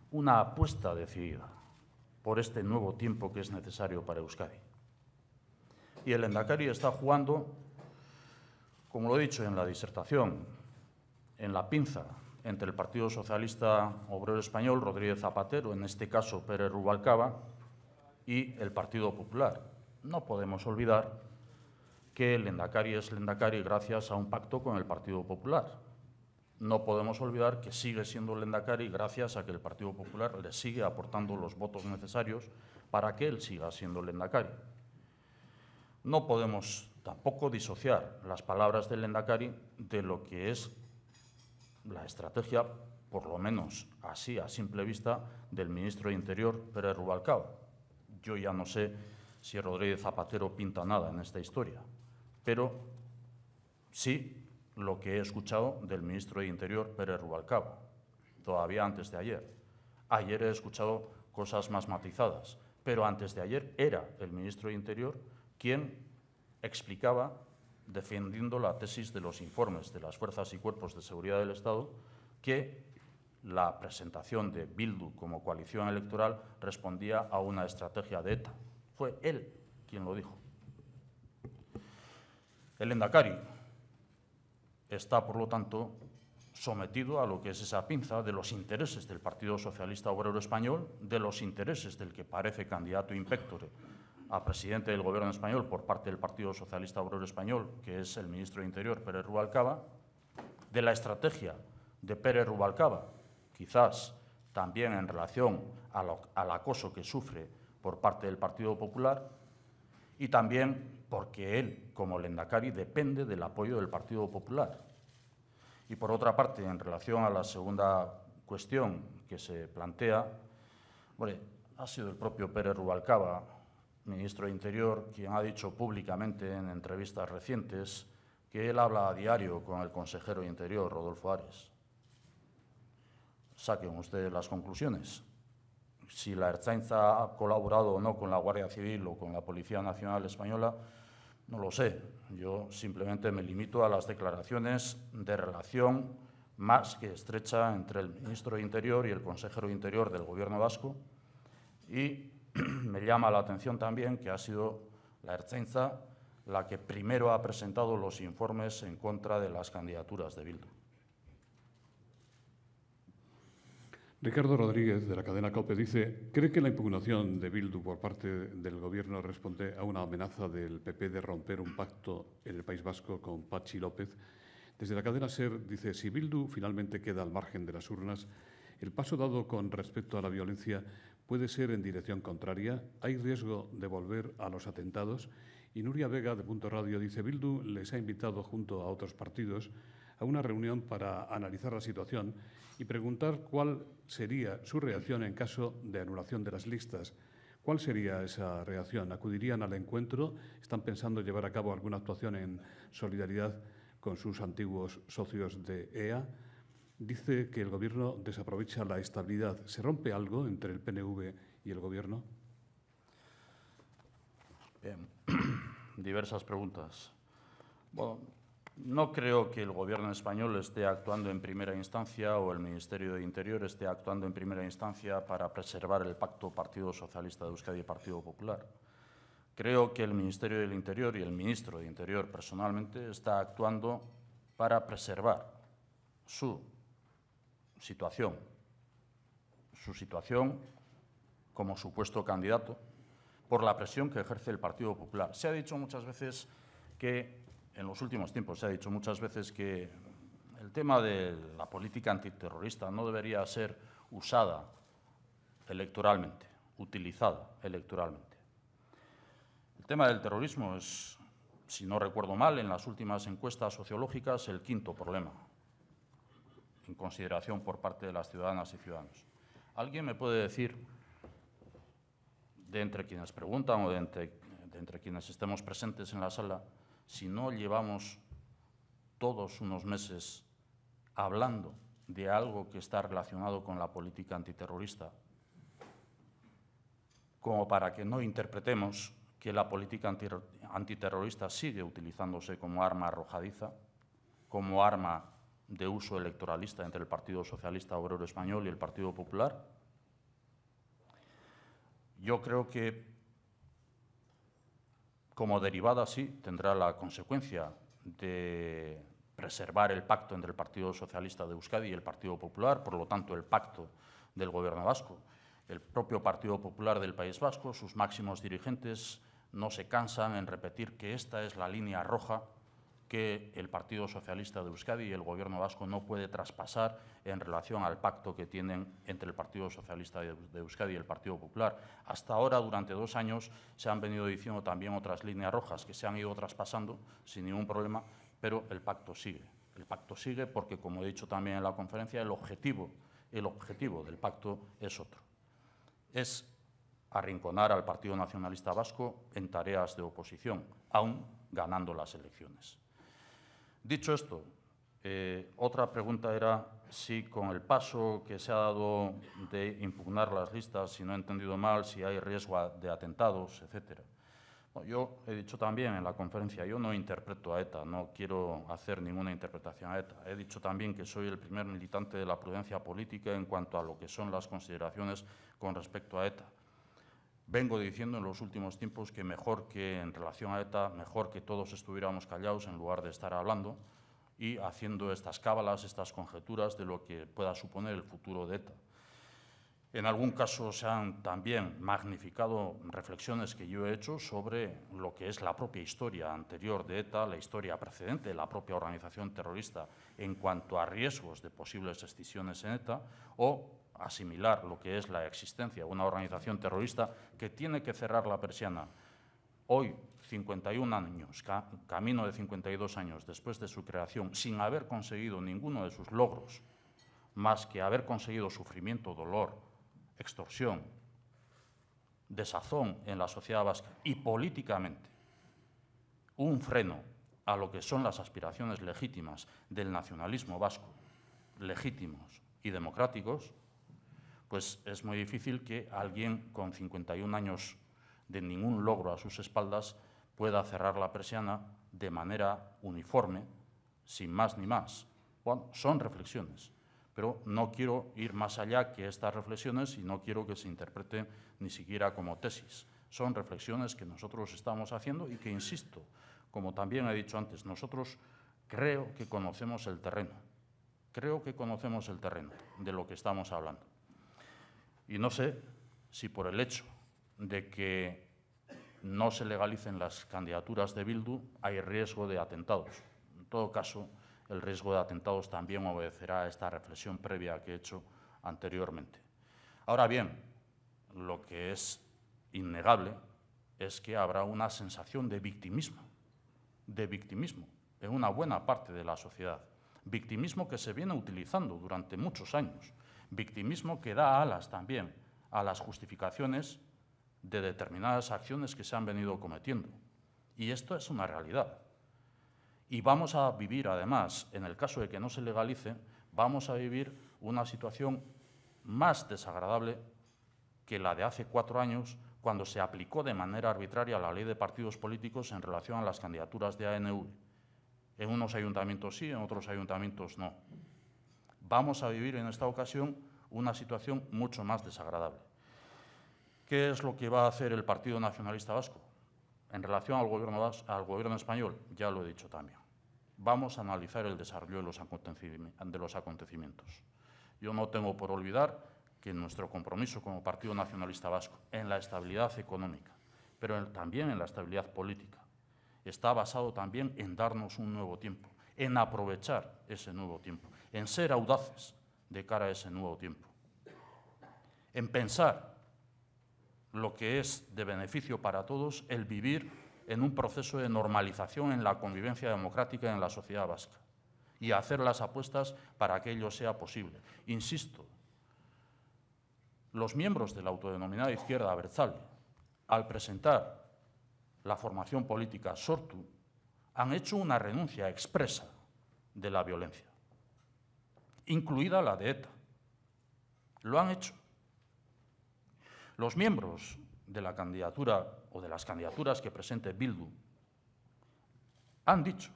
una apuesta decidida por este nuevo tiempo que es necesario para Euskadi. Y el Lehendakari está jugando, como lo he dicho en la disertación, en la pinza entre el Partido Socialista Obrero Español, Rodríguez Zapatero, en este caso Pérez Rubalcaba, y el Partido Popular. No podemos olvidar que el Lehendakari es Lehendakari gracias a un pacto con el Partido Popular. no podemos olvidar que sigue siendo lehendakari gracias a que el Partido Popular le sigue aportando los votos necesarios para que él siga siendo lehendakari. No podemos tampoco disociar las palabras del lehendakari de lo que es la estrategia, por lo menos así a simple vista, del ministro de Interior, Pérez Rubalcaba. Yo ya no sé si Rodríguez Zapatero pinta nada en esta historia, pero sí lo que he escuchado del ministro de Interior, Pérez Rubalcaba, todavía antes de ayer. Ayer he escuchado cosas más matizadas, pero antes de ayer era el ministro de Interior quien explicaba, defendiendo la tesis de los informes de las fuerzas y cuerpos de seguridad del Estado, que la presentación de Bildu como coalición electoral respondía a una estrategia de ETA. Fue él quien lo dijo. El lehendakari está, por lo tanto, sometido a lo que es esa pinza de los intereses del Partido Socialista Obrero Español, de los intereses del que parece candidato in pectore a presidente del Gobierno español por parte del Partido Socialista Obrero Español, que es el ministro de Interior, Pérez Rubalcaba, de la estrategia de Pérez Rubalcaba, quizás también en relación al acoso que sufre por parte del Partido Popular, y también porque él, como lehendakari, depende del apoyo del Partido Popular. Y por otra parte, en relación a la segunda cuestión que se plantea, bueno, ha sido el propio Pérez Rubalcaba, ministro de Interior, quien ha dicho públicamente en entrevistas recientes que él habla a diario con el consejero de Interior, Rodolfo Ares. Saquen ustedes las conclusiones. Si la Ertzaintza ha colaborado o no con la Guardia Civil o con la Policía Nacional Española, no lo sé. Yo simplemente me limito a las declaraciones de relación más que estrecha entre el ministro de Interior y el consejero de Interior del Gobierno vasco. Y me llama la atención también que ha sido la Ertzaintza la que primero ha presentado los informes en contra de las candidaturas de Bildu. Ricardo Rodríguez, de la cadena COPE, dice: ¿cree que la impugnación de Bildu por parte del Gobierno responde a una amenaza del PP de romper un pacto en el País Vasco con Patxi López? Desde la cadena SER dice: si Bildu finalmente queda al margen de las urnas, ¿el paso dado con respecto a la violencia puede ser en dirección contraria? ¿Hay riesgo de volver a los atentados? Y Nuria Vega, de Punto Radio, dice: Bildu les ha invitado junto a otros partidos a una reunión para analizar la situación y preguntar cuál sería su reacción en caso de anulación de las listas. ¿Cuál sería esa reacción? ¿Acudirían al encuentro? ¿Están pensando llevar a cabo alguna actuación en solidaridad con sus antiguos socios de EA? Dice que el Gobierno desaprovecha la estabilidad. ¿Se rompe algo entre el PNV y el Gobierno? Bien, diversas preguntas. Bueno, no creo que el Gobierno español esté actuando en primera instancia o el Ministerio de Interior esté actuando en primera instancia para preservar el pacto Partido Socialista de Euskadi y Partido Popular. Creo que el Ministerio del Interior y el ministro de Interior personalmente está actuando para preservar su situación como supuesto candidato por la presión que ejerce el Partido Popular. Se ha dicho muchas veces que en los últimos tiempos se ha dicho muchas veces que el tema de la política antiterrorista no debería ser usada electoralmente, utilizada electoralmente. El tema del terrorismo es, si no recuerdo mal, en las últimas encuestas sociológicas, el quinto problema en consideración por parte de las ciudadanas y ciudadanos. ¿Alguien me puede decir, de entre quienes preguntan o de entre quienes estemos presentes en la sala, si no llevamos todos unos meses hablando de algo que está relacionado con la política antiterrorista, como para que no interpretemos que la política antiterrorista sigue utilizándose como arma arrojadiza, como arma de uso electoralista entre el Partido Socialista Obrero Español y el Partido Popular? Yo creo que, como derivada, sí, tendrá la consecuencia de preservar el pacto entre el Partido Socialista de Euskadi y el Partido Popular, por lo tanto, el pacto del Gobierno vasco. El propio Partido Popular del País Vasco, sus máximos dirigentes, no se cansan en repetir que esta es la línea roja que el Partido Socialista de Euskadi y el Gobierno vasco no puede traspasar en relación al pacto que tienen entre el Partido Socialista de Euskadi y el Partido Popular. Hasta ahora, durante 2 años, se han venido diciendo también otras líneas rojas que se han ido traspasando sin ningún problema, pero el pacto sigue. El pacto sigue porque, como he dicho también en la conferencia, el objetivo del pacto es otro. Es arrinconar al Partido Nacionalista Vasco en tareas de oposición, aún ganando las elecciones. Dicho esto, otra pregunta era si con el paso que se ha dado de impugnar las listas, si no he entendido mal, si hay riesgo de atentados, etcétera. Bueno, yo he dicho también en la conferencia, yo no interpreto a ETA, no quiero hacer ninguna interpretación a ETA. He dicho también que soy el primer militante de la prudencia política en cuanto a lo que son las consideraciones con respecto a ETA. Vengo diciendo en los últimos tiempos que mejor que en relación a ETA, mejor que todos estuviéramos callados en lugar de estar hablando y haciendo estas cábalas, estas conjeturas de lo que pueda suponer el futuro de ETA. En algún caso se han también magnificado reflexiones que yo he hecho sobre lo que es la propia historia anterior de ETA, la historia precedente de la propia organización terrorista en cuanto a riesgos de posibles escisiones en ETA, o asimilar lo que es la existencia de una organización terrorista que tiene que cerrar la persiana hoy, 51 años, camino de 52 años después de su creación, sin haber conseguido ninguno de sus logros, más que haber conseguido sufrimiento, dolor, extorsión, desazón en la sociedad vasca y políticamente un freno a lo que son las aspiraciones legítimas del nacionalismo vasco, legítimos y democráticos, pues es muy difícil que alguien con 51 años de ningún logro a sus espaldas pueda cerrar la persiana de manera uniforme, sin más ni más. Bueno, son reflexiones, pero no quiero ir más allá que estas reflexiones y no quiero que se interpreten ni siquiera como tesis. Son reflexiones que nosotros estamos haciendo y que, insisto, como también he dicho antes, nosotros creo que conocemos el terreno. Creo que conocemos el terreno de lo que estamos hablando. Y no sé si por el hecho de que no se legalicen las candidaturas de Bildu hay riesgo de atentados. En todo caso, el riesgo de atentados también obedecerá a esta reflexión previa que he hecho anteriormente. Ahora bien, lo que es innegable es que habrá una sensación de victimismo en una buena parte de la sociedad. Victimismo que se viene utilizando durante muchos años. Victimismo que da alas también a las justificaciones de determinadas acciones que se han venido cometiendo. Y esto es una realidad. Y vamos a vivir, además, en el caso de que no se legalice, vamos a vivir una situación más desagradable que la de hace 4 años, cuando se aplicó de manera arbitraria la ley de partidos políticos en relación a las candidaturas de ANV. En unos ayuntamientos sí, en otros ayuntamientos no. Vamos a vivir en esta ocasión una situación mucho más desagradable. ¿Qué es lo que va a hacer el Partido Nacionalista Vasco? En relación al gobierno español, ya lo he dicho también. Vamos a analizar el desarrollo de los acontecimientos. Yo no tengo por olvidar que nuestro compromiso como Partido Nacionalista Vasco en la estabilidad económica, pero también en la estabilidad política, está basado también en darnos un nuevo tiempo, en aprovechar ese nuevo tiempo, en ser audaces de cara a ese nuevo tiempo, en pensar lo que es de beneficio para todos el vivir en un proceso de normalización en la convivencia democrática en la sociedad vasca y hacer las apuestas para que ello sea posible. Insisto, los miembros de la autodenominada izquierda abertzale, al presentar la formación política Sortu, han hecho una renuncia expresa de la violencia, incluida la de ETA. Lo han hecho. Los miembros de la candidatura o de las candidaturas que presente Bildu han dicho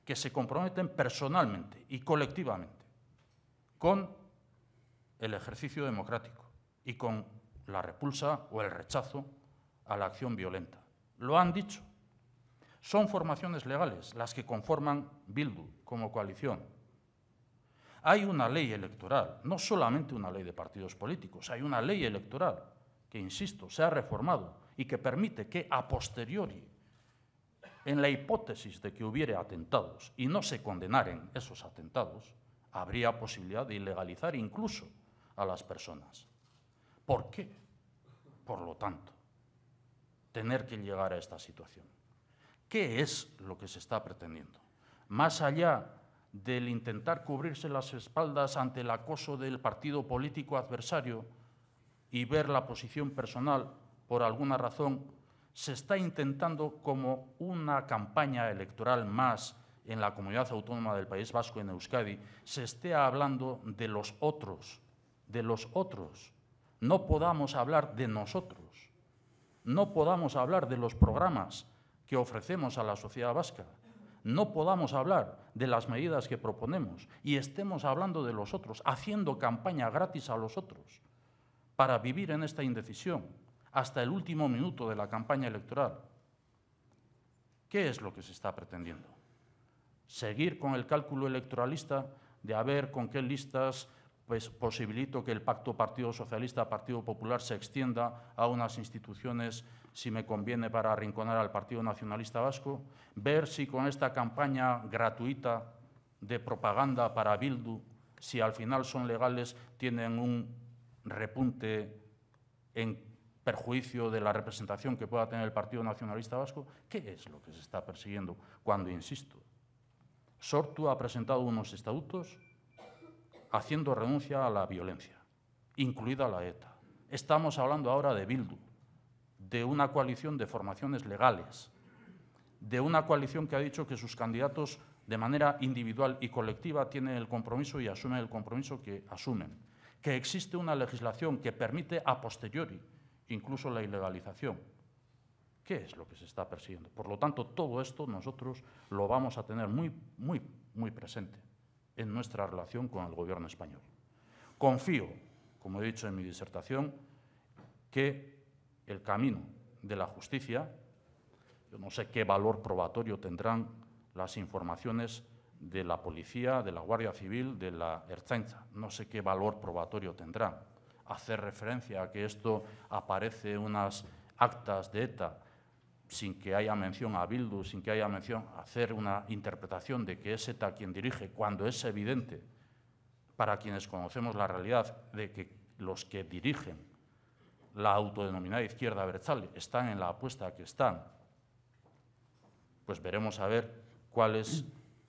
que se comprometen personalmente y colectivamente con el ejercicio democrático y con la repulsa o el rechazo a la acción violenta. Lo han dicho. Son formaciones legales las que conforman Bildu como coalición. Hay una ley electoral, no solamente una ley de partidos políticos, hay una ley electoral que, insisto, se ha reformado y que permite que a posteriori En la hipótesis de que hubiera atentados y no se condenaren esos atentados, habría posibilidad de ilegalizar incluso a las personas. ¿Por qué? Por lo tanto, tener que llegar a esta situación. ¿Qué es lo que se está pretendiendo? Más allá del intentar cubrirse las espaldas ante el acoso del partido político adversario y ver la posición personal por alguna razón, se está intentando, como una campaña electoral más en la comunidad autónoma del País Vasco, en Euskadi, se esté hablando de los otros, de los otros. No podamos hablar de nosotros, no podamos hablar de los programas que ofrecemos a la sociedad vasca, no podamos hablar de las medidas que proponemos y estemos hablando de los otros, haciendo campaña gratis a los otros, para vivir en esta indecisión hasta el último minuto de la campaña electoral. ¿Qué es lo que se está pretendiendo? Seguir con el cálculo electoralista de a ver con qué listas posibilito que el pacto Partido Socialista-Partido Popular se extienda a unas instituciones si me conviene para arrinconar al Partido Nacionalista Vasco, ver si con esta campaña gratuita de propaganda para Bildu, si al final son legales, tienen un repunte en perjuicio de la representación que pueda tener el Partido Nacionalista Vasco. ¿Qué es lo que se está persiguiendo? Cuando, insisto, Sortu ha presentado unos estatutos haciendo renuncia a la violencia, incluida la ETA. Estamos hablando ahora de Bildu, de una coalición de formaciones legales, de una coalición que ha dicho que sus candidatos de manera individual y colectiva tienen el compromiso y asumen el compromiso que asumen, que existe una legislación que permite a posteriori incluso la ilegalización. ¿Qué es lo que se está persiguiendo? Por lo tanto, todo esto nosotros lo vamos a tener muy presente en nuestra relación con el Gobierno español. Confío, como he dicho en mi disertación, que el camino de la justicia, yo no sé qué valor probatorio tendrán las informaciones de la policía, de la Guardia Civil, de la Ertzaintza, no sé qué valor probatorio tendrán. Hacer referencia a que esto aparece en unas actas de ETA sin que haya mención a Bildu, sin que haya mención, hacer una interpretación de que es ETA quien dirige, cuando es evidente para quienes conocemos la realidad de que los que dirigen la autodenominada izquierda abertzale están en la apuesta que están, pues veremos a ver cuál es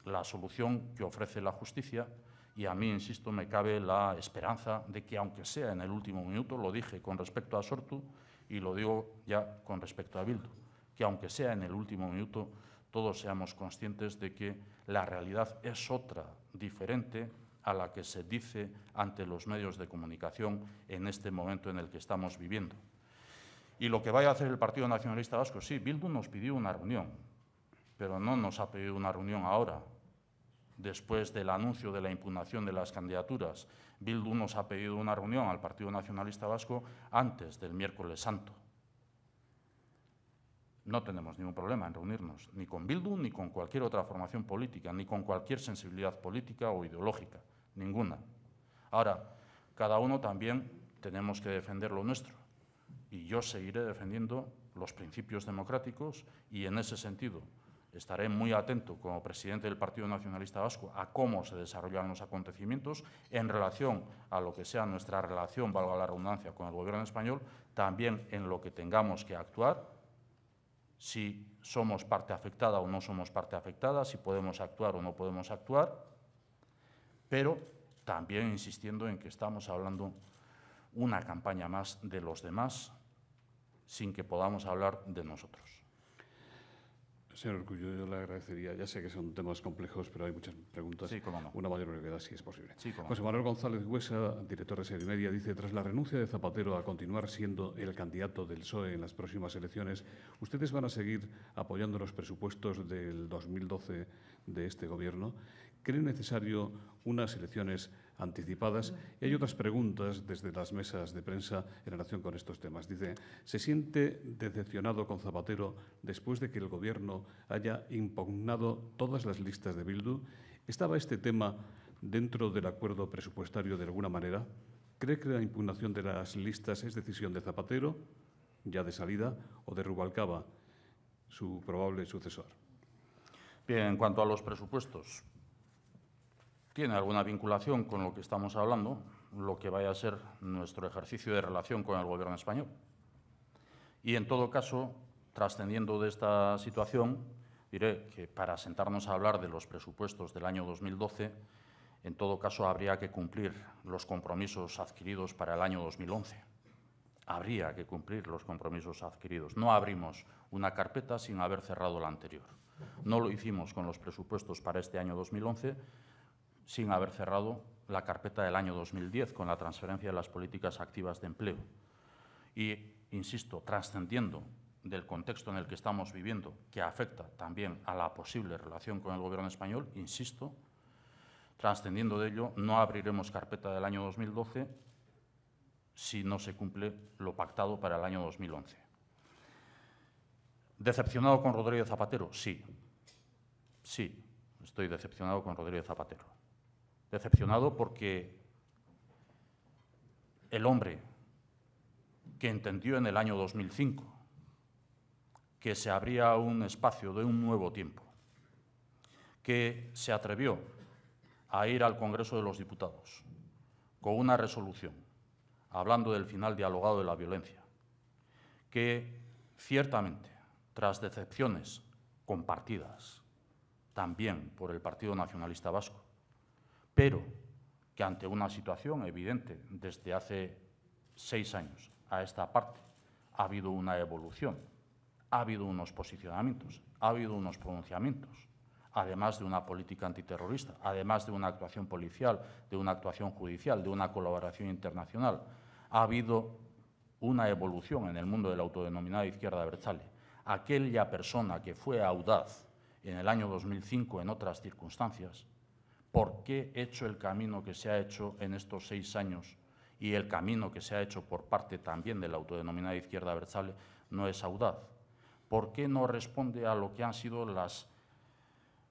la solución que ofrece la justicia. Y a mí, insisto, me cabe la esperanza de que, aunque sea en el último minuto, lo dije con respecto a Sortu y lo digo ya con respecto a Bildu, que aunque sea en el último minuto, todos seamos conscientes de que la realidad es otra, diferente a la que se dice ante los medios de comunicación en este momento en el que estamos viviendo. Y lo que vaya a hacer el Partido Nacionalista Vasco, sí, Bildu nos pidió una reunión, pero no nos ha pedido una reunión ahora, después del anuncio de la impugnación de las candidaturas. Bildu nos ha pedido una reunión al Partido Nacionalista Vasco antes del miércoles santo. No tenemos ningún problema en reunirnos, ni con Bildu, ni con cualquier otra formación política, ni con cualquier sensibilidad política o ideológica, ninguna. Ahora, cada uno también tenemos que defender lo nuestro, y yo seguiré defendiendo los principios democráticos y, en ese sentido, estaré muy atento como presidente del Partido Nacionalista Vasco a cómo se desarrollan los acontecimientos en relación a lo que sea nuestra relación, valga la redundancia, con el Gobierno español, también en lo que tengamos que actuar, si somos parte afectada o no somos parte afectada, si podemos actuar o no podemos actuar, pero también insistiendo en que estamos hablando una campaña más de los demás sin que podamos hablar de nosotros. Señor Urkullu, yo le agradecería, ya sé que son temas complejos, pero hay muchas preguntas. Sí, cómo no. Una mayor brevedad, si es posible. Sí, cómo no. José Manuel González Huesa, director de Serimedia, dice: tras la renuncia de Zapatero a continuar siendo el candidato del PSOE en las próximas elecciones, ¿ustedes van a seguir apoyando los presupuestos del 2012 de este Gobierno? ¿Creen necesario unas elecciones anticipadas? Y hay otras preguntas desde las mesas de prensa en relación con estos temas. Dice: ¿se siente decepcionado con Zapatero después de que el Gobierno haya impugnado todas las listas de Bildu? ¿Estaba este tema dentro del acuerdo presupuestario de alguna manera? ¿Cree que la impugnación de las listas es decisión de Zapatero, ya de salida, o de Rubalcaba, su probable sucesor? Bien, en cuanto a los presupuestos, tiene alguna vinculación con lo que estamos hablando, lo que vaya a ser nuestro ejercicio de relación con el Gobierno español. Y, en todo caso, trascendiendo de esta situación, diré que para sentarnos a hablar de los presupuestos del año 2012, en todo caso habría que cumplir los compromisos adquiridos para el año 2011. Habría que cumplir los compromisos adquiridos. No abrimos una carpeta sin haber cerrado la anterior. No lo hicimos con los presupuestos para este año 2011 sin haber cerrado la carpeta del año 2010 con la transferencia de las políticas activas de empleo. Y, insisto, trascendiendo del contexto en el que estamos viviendo, que afecta también a la posible relación con el Gobierno español, insisto, trascendiendo de ello, no abriremos carpeta del año 2012 si no se cumple lo pactado para el año 2011. ¿Decepcionado con Rodríguez Zapatero? Sí. Sí, estoy decepcionado con Rodríguez Zapatero. Decepcionado porque el hombre que entendió en el año 2005 que se abría un espacio de un nuevo tiempo, que se atrevió a ir al Congreso de los Diputados con una resolución hablando del final dialogado de la violencia, que ciertamente, tras decepciones compartidas también por el Partido Nacionalista Vasco, pero que ante una situación evidente desde hace 6 años a esta parte ha habido una evolución, ha habido unos posicionamientos, ha habido unos pronunciamientos, además de una política antiterrorista, además de una actuación policial, de una actuación judicial, de una colaboración internacional. Ha habido una evolución en el mundo de la autodenominada izquierda abertzale. Aquella persona que fue audaz en el año 2005 en otras circunstancias, ¿por qué hecho el camino que se ha hecho en estos 6 años y el camino que se ha hecho por parte también de la autodenominada izquierda abertzale no es audaz? ¿Por qué no responde a lo que han sido las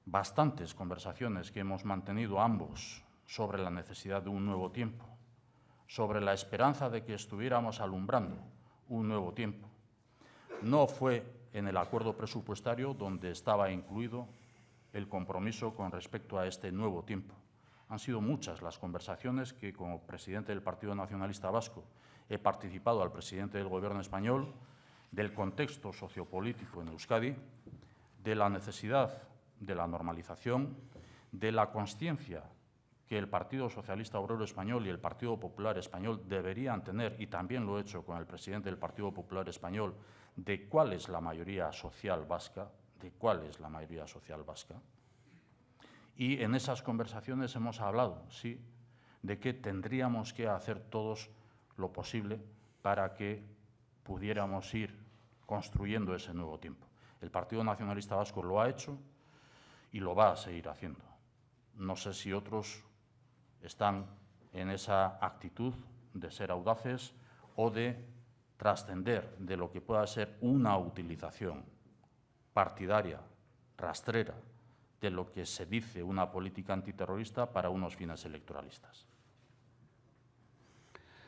bastantes conversaciones que hemos mantenido ambos sobre la necesidad de un nuevo tiempo, sobre la esperanza de que estuviéramos alumbrando un nuevo tiempo? No fue en el acuerdo presupuestario donde estaba incluido el compromiso con respecto a este nuevo tiempo. Han sido muchas las conversaciones que, como presidente del Partido Nacionalista Vasco, he participado al presidente del Gobierno español, del contexto sociopolítico en Euskadi, de la necesidad de la normalización, de la consciencia que el Partido Socialista Obrero Español y el Partido Popular Español deberían tener, y también lo he hecho con el presidente del Partido Popular Español, de cuál es la mayoría social vasca, Y en esas conversaciones hemos hablado, sí, de que tendríamos que hacer todos lo posible para que pudiéramos ir construyendo ese nuevo tiempo. El Partido Nacionalista Vasco lo ha hecho y lo va a seguir haciendo. No sé si otros están en esa actitud de ser audaces o de trascender de lo que pueda ser una utilización partidaria, rastrera, de lo que se dice una política antiterrorista para unos fines electoralistas.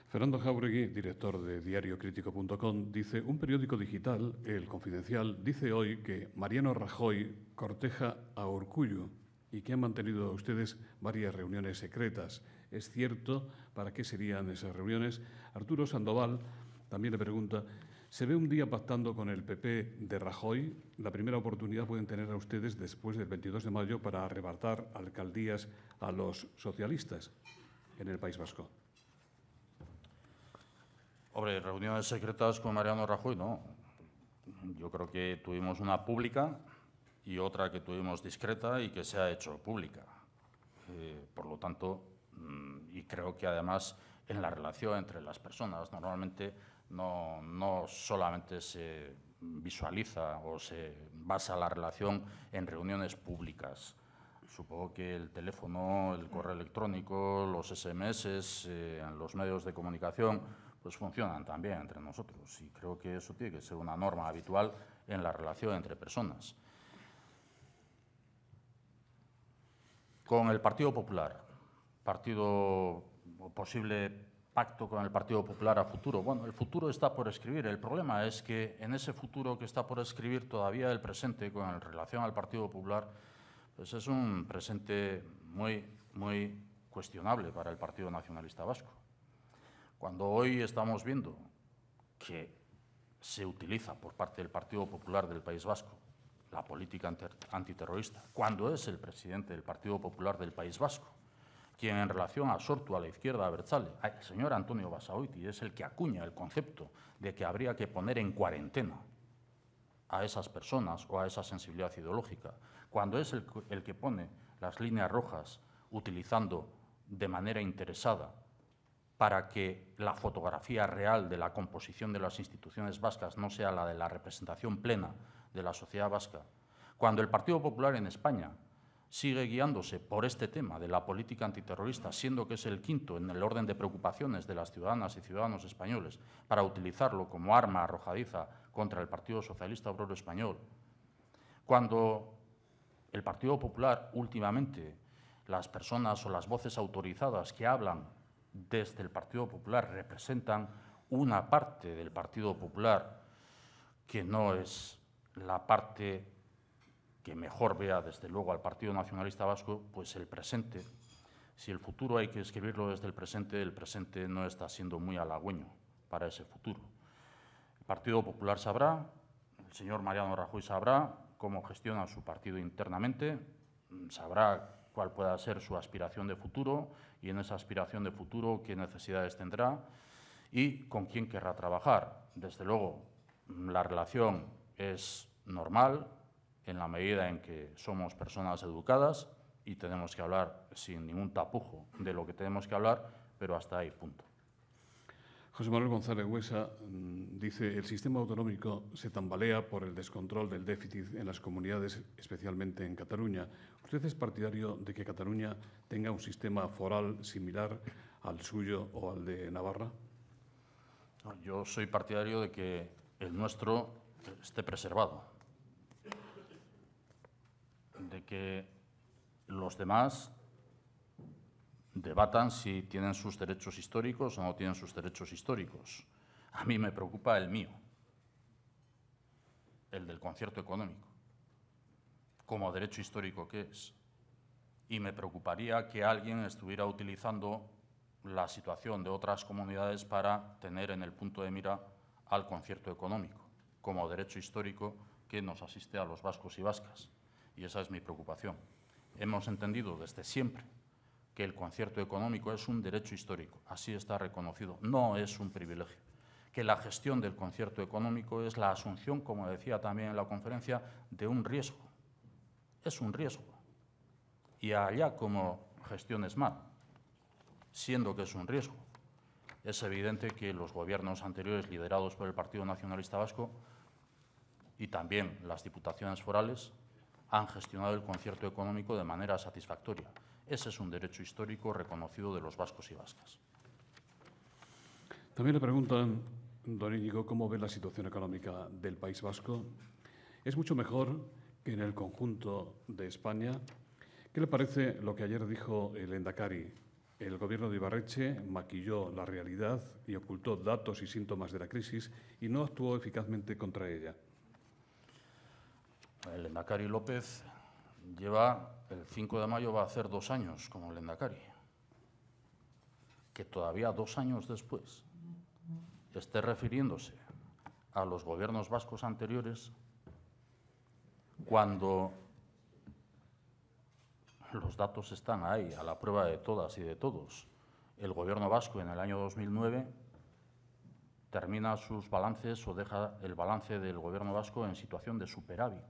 Fernando Jáuregui, director de diariocrítico.com, dice: un periódico digital, El Confidencial, dice hoy que Mariano Rajoy corteja a Urkullu y que han mantenido ustedes varias reuniones secretas. ¿Es cierto? ¿Para qué serían esas reuniones? Arturo Sandoval también le pregunta: ¿se ve un día pactando con el PP de Rajoy? La primera oportunidad pueden tener a ustedes después del 22 de mayo para arrebatar alcaldías a los socialistas en el País Vasco. Hombre, reuniones secretas con Mariano Rajoy, no. Yo creo que tuvimos una pública y otra que tuvimos discreta y que se ha hecho pública. Por lo tanto, y creo que además en la relación entre las personas normalmente no solamente se visualiza o se basa la relación en reuniones públicas. Supongo que el teléfono, el correo electrónico, los SMS, los medios de comunicación, pues funcionan también entre nosotros. Y creo que eso tiene que ser una norma habitual en la relación entre personas. Con el Partido Popular, posible pacto con el Partido Popular a futuro. Bueno, el futuro está por escribir. El problema es que en ese futuro que está por escribir todavía el presente con relación al Partido Popular Pues es un presente muy cuestionable para el Partido Nacionalista Vasco. Cuando hoy estamos viendo que se utiliza por parte del Partido Popular del País Vasco la política antiterrorista, cuando es el presidente del Partido Popular del País Vasco quien, en relación a Sortu, a la izquierda abertzale, el señor Antonio Basagoiti, es el que acuña el concepto de que habría que poner en cuarentena a esas personas o a esa sensibilidad ideológica, cuando es el que pone las líneas rojas utilizando de manera interesada para que la fotografía real de la composición de las instituciones vascas no sea la de la representación plena de la sociedad vasca, cuando el Partido Popular en España sigue guiándose por este tema de la política antiterrorista, siendo que es el quinto en el orden de preocupaciones de las ciudadanas y ciudadanos españoles para utilizarlo como arma arrojadiza contra el Partido Socialista Obrero Español, cuando el Partido Popular últimamente, las personas o las voces autorizadas que hablan desde el Partido Popular representan una parte del Partido Popular que no es la parte que mejor vea desde luego al Partido Nacionalista Vasco, pues el presente, si el futuro hay que escribirlo desde el presente no está siendo muy halagüeño para ese futuro. El Partido Popular sabrá, el señor Mariano Rajoy sabrá cómo gestiona su partido internamente, sabrá cuál pueda ser su aspiración de futuro y en esa aspiración de futuro qué necesidades tendrá y con quién querrá trabajar. Desde luego, la relación es normal en la medida en que somos personas educadas y tenemos que hablar sin ningún tapujo de lo que tenemos que hablar, pero hasta ahí, punto. José Manuel González Huesa dice: el sistema autonómico se tambalea por el descontrol del déficit en las comunidades, especialmente en Cataluña. ¿Usted es partidario de que Cataluña tenga un sistema foral similar al suyo o al de Navarra? Yo soy partidario de que el nuestro esté preservado, de que los demás debatan si tienen sus derechos históricos o no tienen sus derechos históricos. A mí me preocupa el mío, el del concierto económico, como derecho histórico que es. Y me preocuparía que alguien estuviera utilizando la situación de otras comunidades para tener en el punto de mira al concierto económico, como derecho histórico que nos asiste a los vascos y vascas. Y esa es mi preocupación. Hemos entendido desde siempre que el concierto económico es un derecho histórico, así está reconocido, no es un privilegio. Que la gestión del concierto económico es la asunción, como decía también en la conferencia, de un riesgo. Es un riesgo. Y allá como gestiones mal, siendo que es un riesgo. Es evidente que los gobiernos anteriores liderados por el Partido Nacionalista Vasco y también las diputaciones forales han gestionado el concierto económico de manera satisfactoria. Ese es un derecho histórico reconocido de los vascos y vascas. También le preguntan, don Íñigo, ¿cómo ve la situación económica del País Vasco? ¿Es mucho mejor que en el conjunto de España? ¿Qué le parece lo que ayer dijo el Endacari? El gobierno de Ibarretxe maquilló la realidad y ocultó datos y síntomas de la crisis y no actuó eficazmente contra ella. El Endacari López lleva, el 5 de mayo va a hacer 2 años como el Endacari. Que todavía 2 años después esté refiriéndose a los gobiernos vascos anteriores cuando los datos están ahí, a la prueba de todas y de todos. El gobierno vasco en el año 2009 termina sus balances o deja el balance del gobierno vasco en situación de superávit.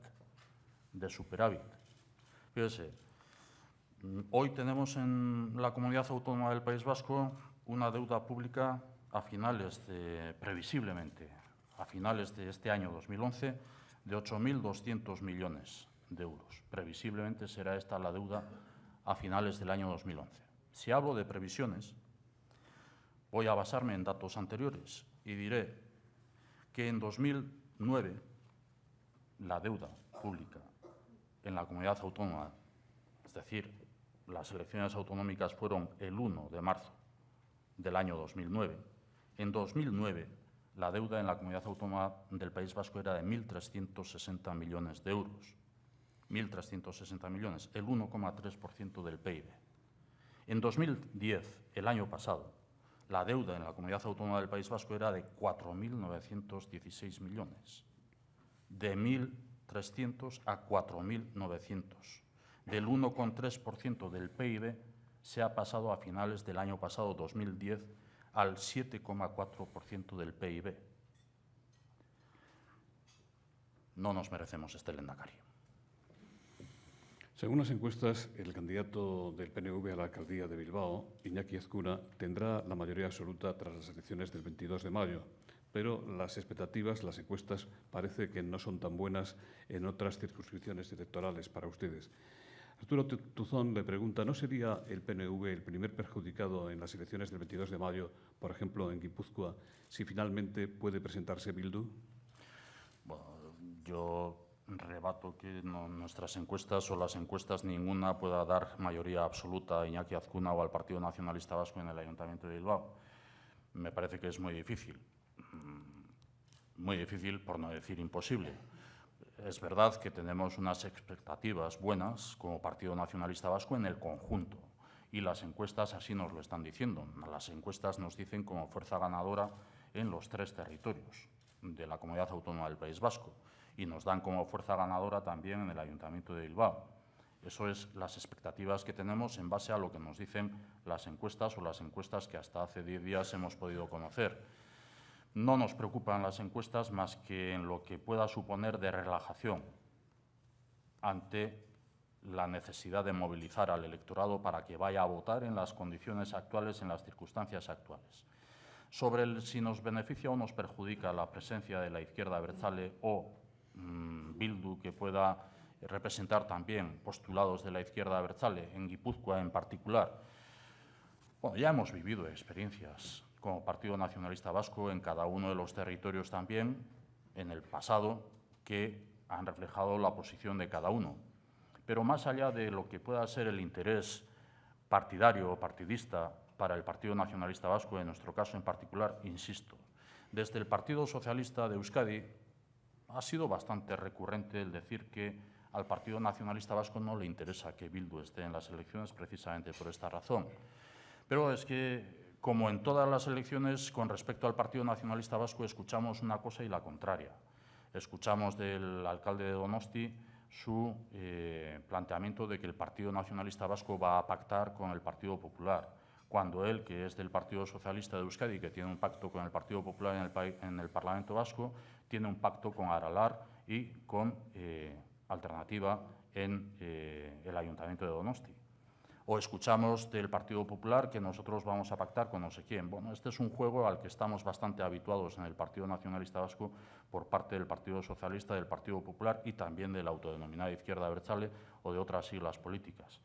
Fíjese, hoy tenemos en la comunidad autónoma del País Vasco una deuda pública previsiblemente a finales de este año 2011 de 8.200 millones de euros. Previsiblemente será esta la deuda a finales del año 2011. Si hablo de previsiones, voy a basarme en datos anteriores y diré que en 2009 la deuda pública en la comunidad autónoma, es decir, las elecciones autonómicas fueron el 1 de marzo del año 2009. En 2009, la deuda en la comunidad autónoma del País Vasco era de 1.360 millones de euros. 1.360 millones, el 1,3% del PIB. En 2010, el año pasado, la deuda en la Comunidad Autónoma del País Vasco era de 4.916 millones, de 1.300 a 4.900. Del 1,3% del PIB se ha pasado a finales del año pasado, 2010, al 7,4% del PIB. No nos merecemos este lehendakari. Según las encuestas, el candidato del PNV a la alcaldía de Bilbao, Iñaki Azkuna, tendrá la mayoría absoluta tras las elecciones del 22 de mayo, pero las expectativas, las encuestas, parece que no son tan buenas en otras circunscripciones electorales para ustedes. Arturo Tuzón le pregunta, ¿no sería el PNV el primer perjudicado en las elecciones del 22 de mayo, por ejemplo, en Guipúzcoa, si finalmente puede presentarse Bildu? Bueno, yo rebato que nuestras encuestas o las encuestas ninguna pueda dar mayoría absoluta a Iñaki Azkuna o al Partido Nacionalista Vasco en el Ayuntamiento de Bilbao. Me parece que es muy difícil por no decir imposible. Es verdad que tenemos unas expectativas buenas como Partido Nacionalista Vasco en el conjunto y las encuestas así nos lo están diciendo. Las encuestas nos dicen como fuerza ganadora en los 3 territorios de la Comunidad Autónoma del País Vasco y nos dan como fuerza ganadora también en el Ayuntamiento de Bilbao. Eso es las expectativas que tenemos en base a lo que nos dicen las encuestas o las encuestas que hasta hace 10 días hemos podido conocer. No nos preocupan las encuestas más que en lo que pueda suponer de relajación ante la necesidad de movilizar al electorado para que vaya a votar en las condiciones actuales, en las circunstancias actuales. Sobre si nos beneficia o nos perjudica la presencia de la izquierda abertzale o Bildu, que pueda representar también postulados de la izquierda abertzale, en Guipúzcoa en particular. Bueno, ya hemos vivido experiencias como Partido Nacionalista Vasco en cada uno de los territorios también, en el pasado, que han reflejado la posición de cada uno. Pero más allá de lo que pueda ser el interés partidario o partidista para el Partido Nacionalista Vasco, en nuestro caso en particular, insisto, desde el Partido Socialista de Euskadi ha sido bastante recurrente el decir que al Partido Nacionalista Vasco no le interesa que Bildu esté en las elecciones precisamente por esta razón. Pero es que, como en todas las elecciones, con respecto al Partido Nacionalista Vasco, escuchamos una cosa y la contraria. Escuchamos del alcalde de Donosti su planteamiento de que el Partido Nacionalista Vasco va a pactar con el Partido Popular, cuando él, que es del Partido Socialista de Euskadi, que tiene un pacto con el Partido Popular en el Parlamento Vasco, tiene un pacto con Aralar y con Alternativa en el Ayuntamiento de Donosti. O escuchamos del Partido Popular que nosotros vamos a pactar con no sé quién. Bueno, este es un juego al que estamos bastante habituados en el Partido Nacionalista Vasco por parte del Partido Socialista, del Partido Popular y también de la autodenominada izquierda abertzale o de otras siglas políticas.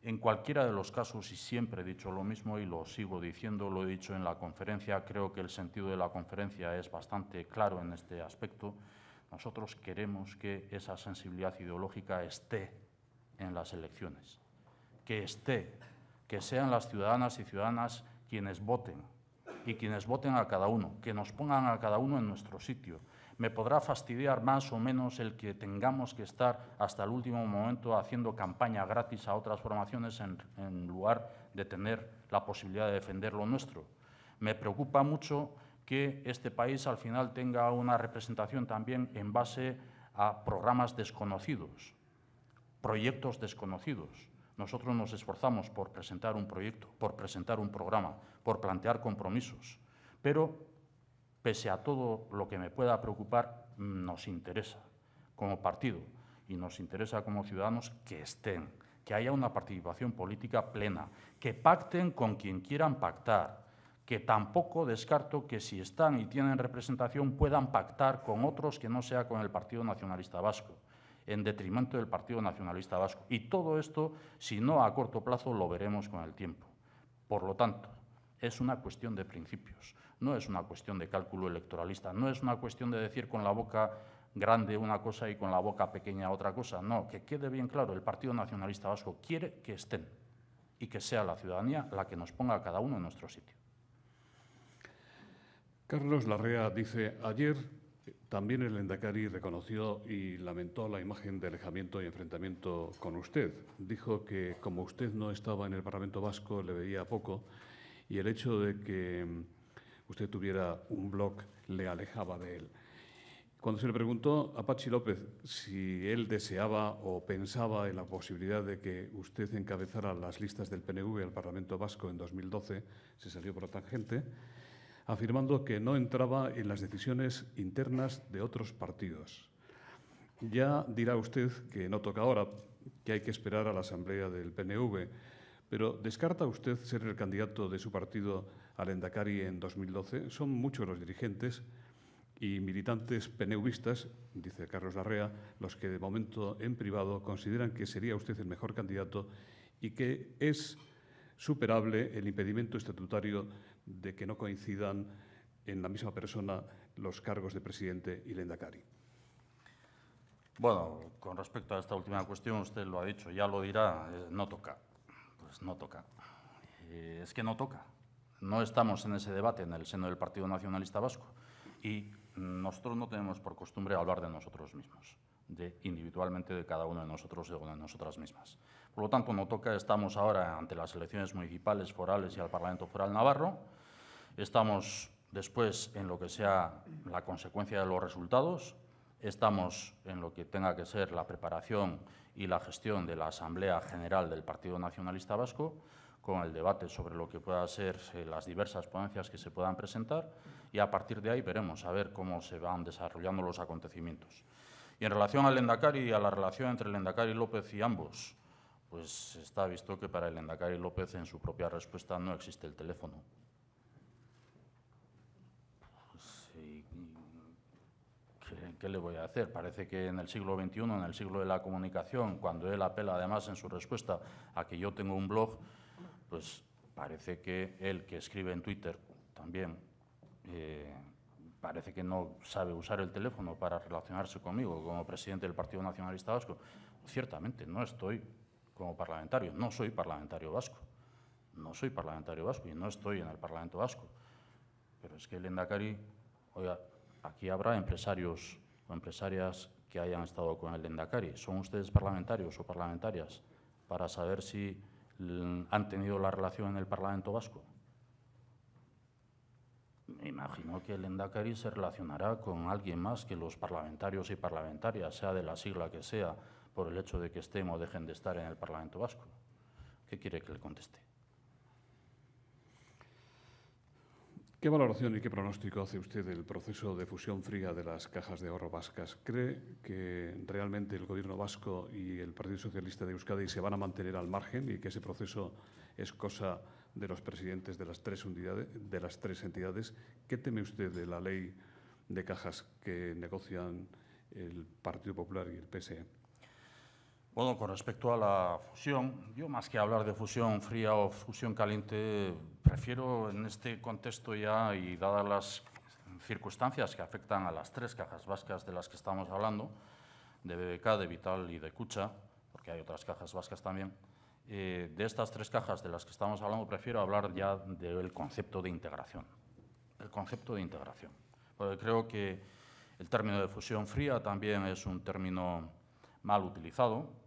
En cualquiera de los casos, y siempre he dicho lo mismo y lo sigo diciendo, lo he dicho en la conferencia, creo que el sentido de la conferencia es bastante claro en este aspecto. Nosotros queremos que esa sensibilidad ideológica esté en las elecciones, que esté, que sean las ciudadanas y ciudadanas quienes voten y quienes voten a cada uno, que nos pongan a cada uno en nuestro sitio. Me podrá fastidiar más o menos el que tengamos que estar hasta el último momento haciendo campaña gratis a otras formaciones en lugar de tener la posibilidad de defender lo nuestro. Me preocupa mucho que este país al final tenga una representación también en base a programas desconocidos, proyectos desconocidos. Nosotros nos esforzamos por presentar un proyecto, por presentar un programa, por plantear compromisos, pero pese a todo lo que me pueda preocupar, nos interesa como partido y nos interesa como ciudadanos que estén, que haya una participación política plena, que pacten con quien quieran pactar, que tampoco descarto que si están y tienen representación puedan pactar con otros que no sea con el Partido Nacionalista Vasco, en detrimento del Partido Nacionalista Vasco. Y todo esto, si no a corto plazo, lo veremos con el tiempo. Por lo tanto, es una cuestión de principios, no es una cuestión de cálculo electoralista, no es una cuestión de decir con la boca grande una cosa y con la boca pequeña otra cosa. No, que quede bien claro, el Partido Nacionalista Vasco quiere que estén y que sea la ciudadanía la que nos ponga a cada uno en nuestro sitio. Carlos Larrea dice, ayer también el Lehendakari reconoció y lamentó la imagen de alejamiento y enfrentamiento con usted. Dijo que, como usted no estaba en el Parlamento Vasco, le veía poco y el hecho de que usted tuviera un blog le alejaba de él. Cuando se le preguntó a Patxi López si él deseaba o pensaba en la posibilidad de que usted encabezara las listas del PNV al Parlamento Vasco en 2012, se salió por la tangente, afirmando que no entraba en las decisiones internas de otros partidos. Ya dirá usted que no toca ahora, que hay que esperar a la asamblea del PNV, pero ¿descarta usted ser el candidato de su partido al Lehendakari en 2012? Son muchos los dirigentes y militantes PNVistas, dice Carlos Larrea, los que de momento en privado consideran que sería usted el mejor candidato y que es superable el impedimento estatutario de que no coincidan en la misma persona los cargos de presidente y Lehendakari. Bueno, con respecto a esta última cuestión, usted lo ha dicho, ya lo dirá, no toca. Pues no toca. Es que no toca. No estamos en ese debate en el seno del Partido Nacionalista Vasco y nosotros no tenemos por costumbre hablar de nosotros mismos, individualmente de cada uno de nosotros o de nosotras mismas. Por lo tanto, no toca. Estamos ahora ante las elecciones municipales, forales y al Parlamento Foral Navarro. Estamos después en lo que sea la consecuencia de los resultados. Estamos en lo que tenga que ser la preparación y la gestión de la Asamblea General del Partido Nacionalista Vasco, con el debate sobre lo que puedan ser las diversas ponencias que se puedan presentar, y a partir de ahí veremos a ver cómo se van desarrollando los acontecimientos. Y en relación al Lehendakari y a la relación entre el Lehendakari López y ambos, pues está visto que para el Lehendakari López en su propia respuesta no existe el teléfono. ¿Qué le voy a hacer? Parece que en el siglo XXI, en el siglo de la comunicación, cuando él apela además en su respuesta a que yo tengo un blog, pues parece que él, que escribe en Twitter también, parece que no sabe usar el teléfono para relacionarse conmigo como presidente del Partido Nacionalista Vasco. Ciertamente no estoy como parlamentario, no soy parlamentario vasco. No soy parlamentario vasco y no estoy en el Parlamento Vasco. Pero es que el Lehendakari, oiga, aquí habrá empresarios o empresarias que hayan estado con el Lehendakari. ¿Son ustedes parlamentarios o parlamentarias para saber si han tenido la relación en el Parlamento Vasco? Me imagino que el Lehendakari se relacionará con alguien más que los parlamentarios y parlamentarias, sea de la sigla que sea, por el hecho de que estén o dejen de estar en el Parlamento Vasco. ¿Qué quiere que le conteste? ¿Qué valoración y qué pronóstico hace usted del proceso de fusión fría de las cajas de ahorro vascas? ¿Cree que realmente el Gobierno vasco y el Partido Socialista de Euskadi se van a mantener al margen y que ese proceso es cosa de los presidentes de las tres entidades? ¿Qué teme usted de la ley de cajas que negocian el Partido Popular y el PSE? Bueno, con respecto a la fusión, yo más que hablar de fusión fría o fusión caliente, prefiero en este contexto ya, y dadas las circunstancias que afectan a las tres cajas vascas de las que estamos hablando, de BBK, de Vital y de Kutxa, porque hay otras cajas vascas también, de estas tres cajas de las que estamos hablando, prefiero hablar ya del concepto de integración. El concepto de integración. Porque creo que el término de fusión fría también es un término mal utilizado,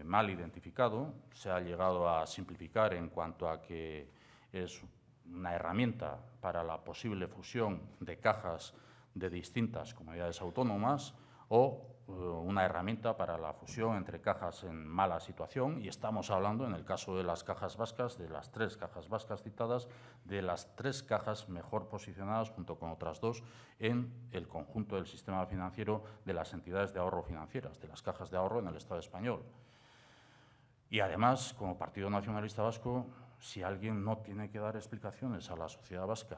mal identificado. Se ha llegado a simplificar en cuanto a que es una herramienta para la posible fusión de cajas de distintas comunidades autónomas o una herramienta para la fusión entre cajas en mala situación, y estamos hablando, en el caso de las cajas vascas, de las tres cajas vascas citadas, de las tres cajas mejor posicionadas junto con otras dos en el conjunto del sistema financiero de las entidades de ahorro financieras, de las cajas de ahorro en el Estado español. Y además, como Partido Nacionalista Vasco, si alguien no tiene que dar explicaciones a la sociedad vasca,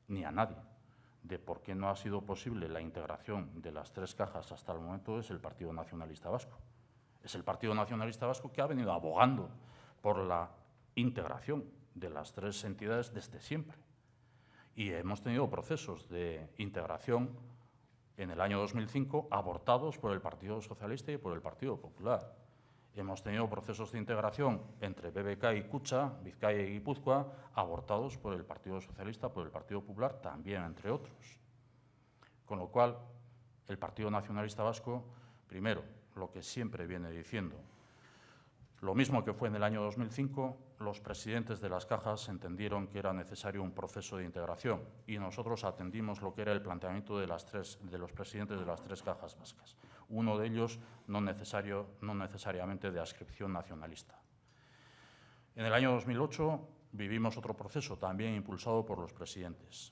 ni a nadie, de por qué no ha sido posible la integración de las tres cajas hasta el momento, es el Partido Nacionalista Vasco. Es el Partido Nacionalista Vasco que ha venido abogando por la integración de las tres entidades desde siempre. Y hemos tenido procesos de integración en el año 2005 abortados por el Partido Socialista y por el Partido Popular. Hemos tenido procesos de integración entre BBK y Kutxa, Vizcaya y Guipúzcoa, abortados por el Partido Socialista, por el Partido Popular, también, entre otros. Con lo cual, el Partido Nacionalista Vasco, primero, lo que siempre viene diciendo, lo mismo que fue en el año 2005, los presidentes de las cajas entendieron que era necesario un proceso de integración y nosotros atendimos lo que era el planteamiento de los presidentes de las tres cajas vascas. Uno de ellos no necesariamente de adscripción nacionalista. En el año 2008 vivimos otro proceso también impulsado por los presidentes.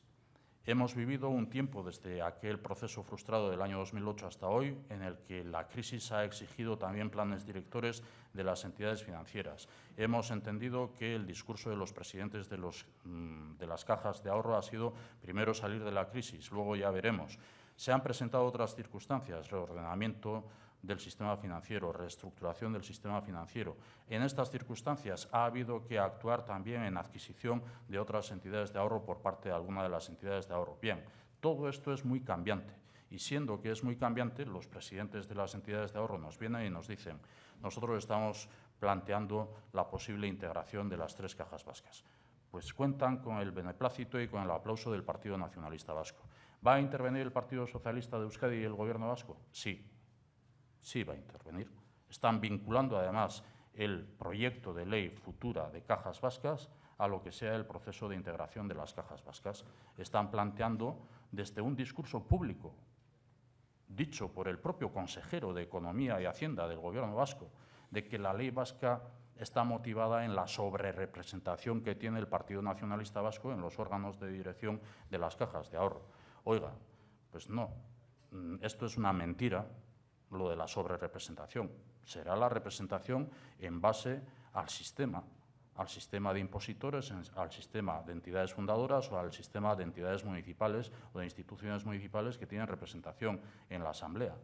Hemos vivido un tiempo desde aquel proceso frustrado del año 2008 hasta hoy, en el que la crisis ha exigido también planes directores de las entidades financieras. Hemos entendido que el discurso de los presidentes de las cajas de ahorro ha sido primero salir de la crisis, luego ya veremos. Se han presentado otras circunstancias, reordenamiento del sistema financiero, reestructuración del sistema financiero. En estas circunstancias ha habido que actuar también en adquisición de otras entidades de ahorro por parte de alguna de las entidades de ahorro. Bien, todo esto es muy cambiante y siendo que es muy cambiante, los presidentes de las entidades de ahorro nos vienen y nos dicen: nosotros estamos planteando la posible integración de las tres cajas vascas. Pues cuentan con el beneplácito y con el aplauso del Partido Nacionalista Vasco. ¿Va a intervenir el Partido Socialista de Euskadi y el Gobierno vasco? Sí. Sí va a intervenir. Están vinculando, además, el proyecto de ley futura de cajas vascas a lo que sea el proceso de integración de las cajas vascas. Están planteando, desde un discurso público, dicho por el propio consejero de Economía y Hacienda del Gobierno vasco, de que la ley vasca está motivada en la sobrerepresentación que tiene el Partido Nacionalista Vasco en los órganos de dirección de las cajas de ahorro. Oiga, pues no, esto es una mentira. Lo de la sobrerepresentación será la representación en base al sistema de impositores, al sistema de entidades fundadoras o al sistema de entidades municipales o de instituciones municipales que tienen representación en la Asamblea.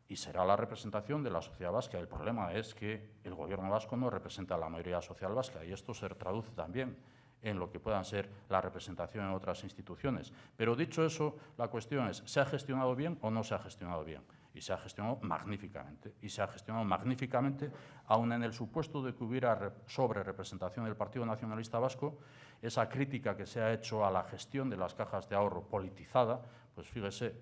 Y será la representación de la sociedad vasca. El problema es que el Gobierno vasco no representa a la mayoría social vasca y esto se traduce también en lo que puedan ser la representación en otras instituciones. Pero dicho eso, la cuestión es: ¿se ha gestionado bien o no se ha gestionado bien? Y se ha gestionado magníficamente. Y se ha gestionado magníficamente, aun en el supuesto de que hubiera sobrerepresentación del Partido Nacionalista Vasco. Esa crítica que se ha hecho a la gestión de las cajas de ahorro politizada, pues fíjese,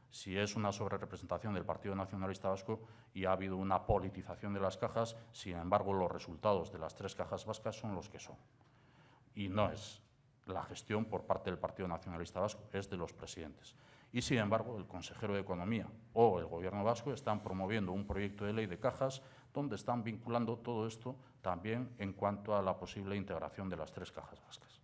si es una sobrerepresentación del Partido Nacionalista Vasco y ha habido una politización de las cajas, sin embargo, los resultados de las tres cajas vascas son los que son. Y no es la gestión por parte del Partido Nacionalista Vasco, es de los presidentes. Y, sin embargo, el consejero de Economía o el Gobierno vasco están promoviendo un proyecto de ley de cajas donde están vinculando todo esto también en cuanto a la posible integración de las tres cajas vascas.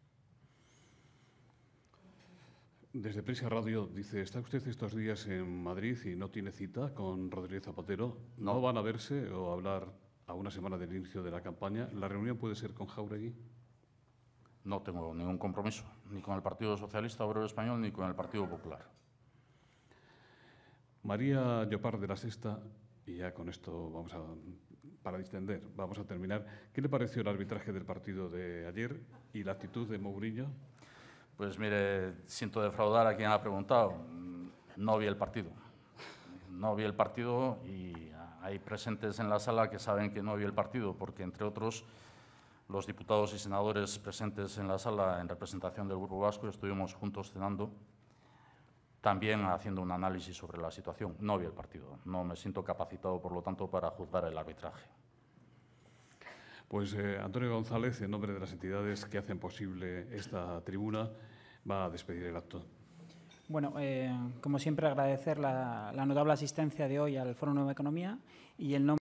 Desde Prisa Radio dice: ¿está usted estos días en Madrid y no tiene cita con Rodríguez Zapatero? ¿No van a verse o hablar a una semana del inicio de la campaña? ¿La reunión puede ser con Jáuregui? No tengo ningún compromiso, ni con el Partido Socialista Obrero Español ni con el Partido Popular. María Llopart de la Sexta, y ya con esto para distender, vamos a terminar. ¿Qué le pareció el arbitraje del partido de ayer y la actitud de Mourinho? Pues mire, siento defraudar a quien ha preguntado. No vi el partido. No vi el partido y hay presentes en la sala que saben que no vi el partido, porque, entre otros, los diputados y senadores presentes en la sala en representación del Grupo Vasco estuvimos juntos cenando, también haciendo un análisis sobre la situación. No vi el partido. No me siento capacitado, por lo tanto, para juzgar el arbitraje. Pues Antonio González, en nombre de las entidades que hacen posible esta tribuna, va a despedir el acto. Bueno, como siempre, agradecer la notable asistencia de hoy al Foro Nueva Economía y el nombre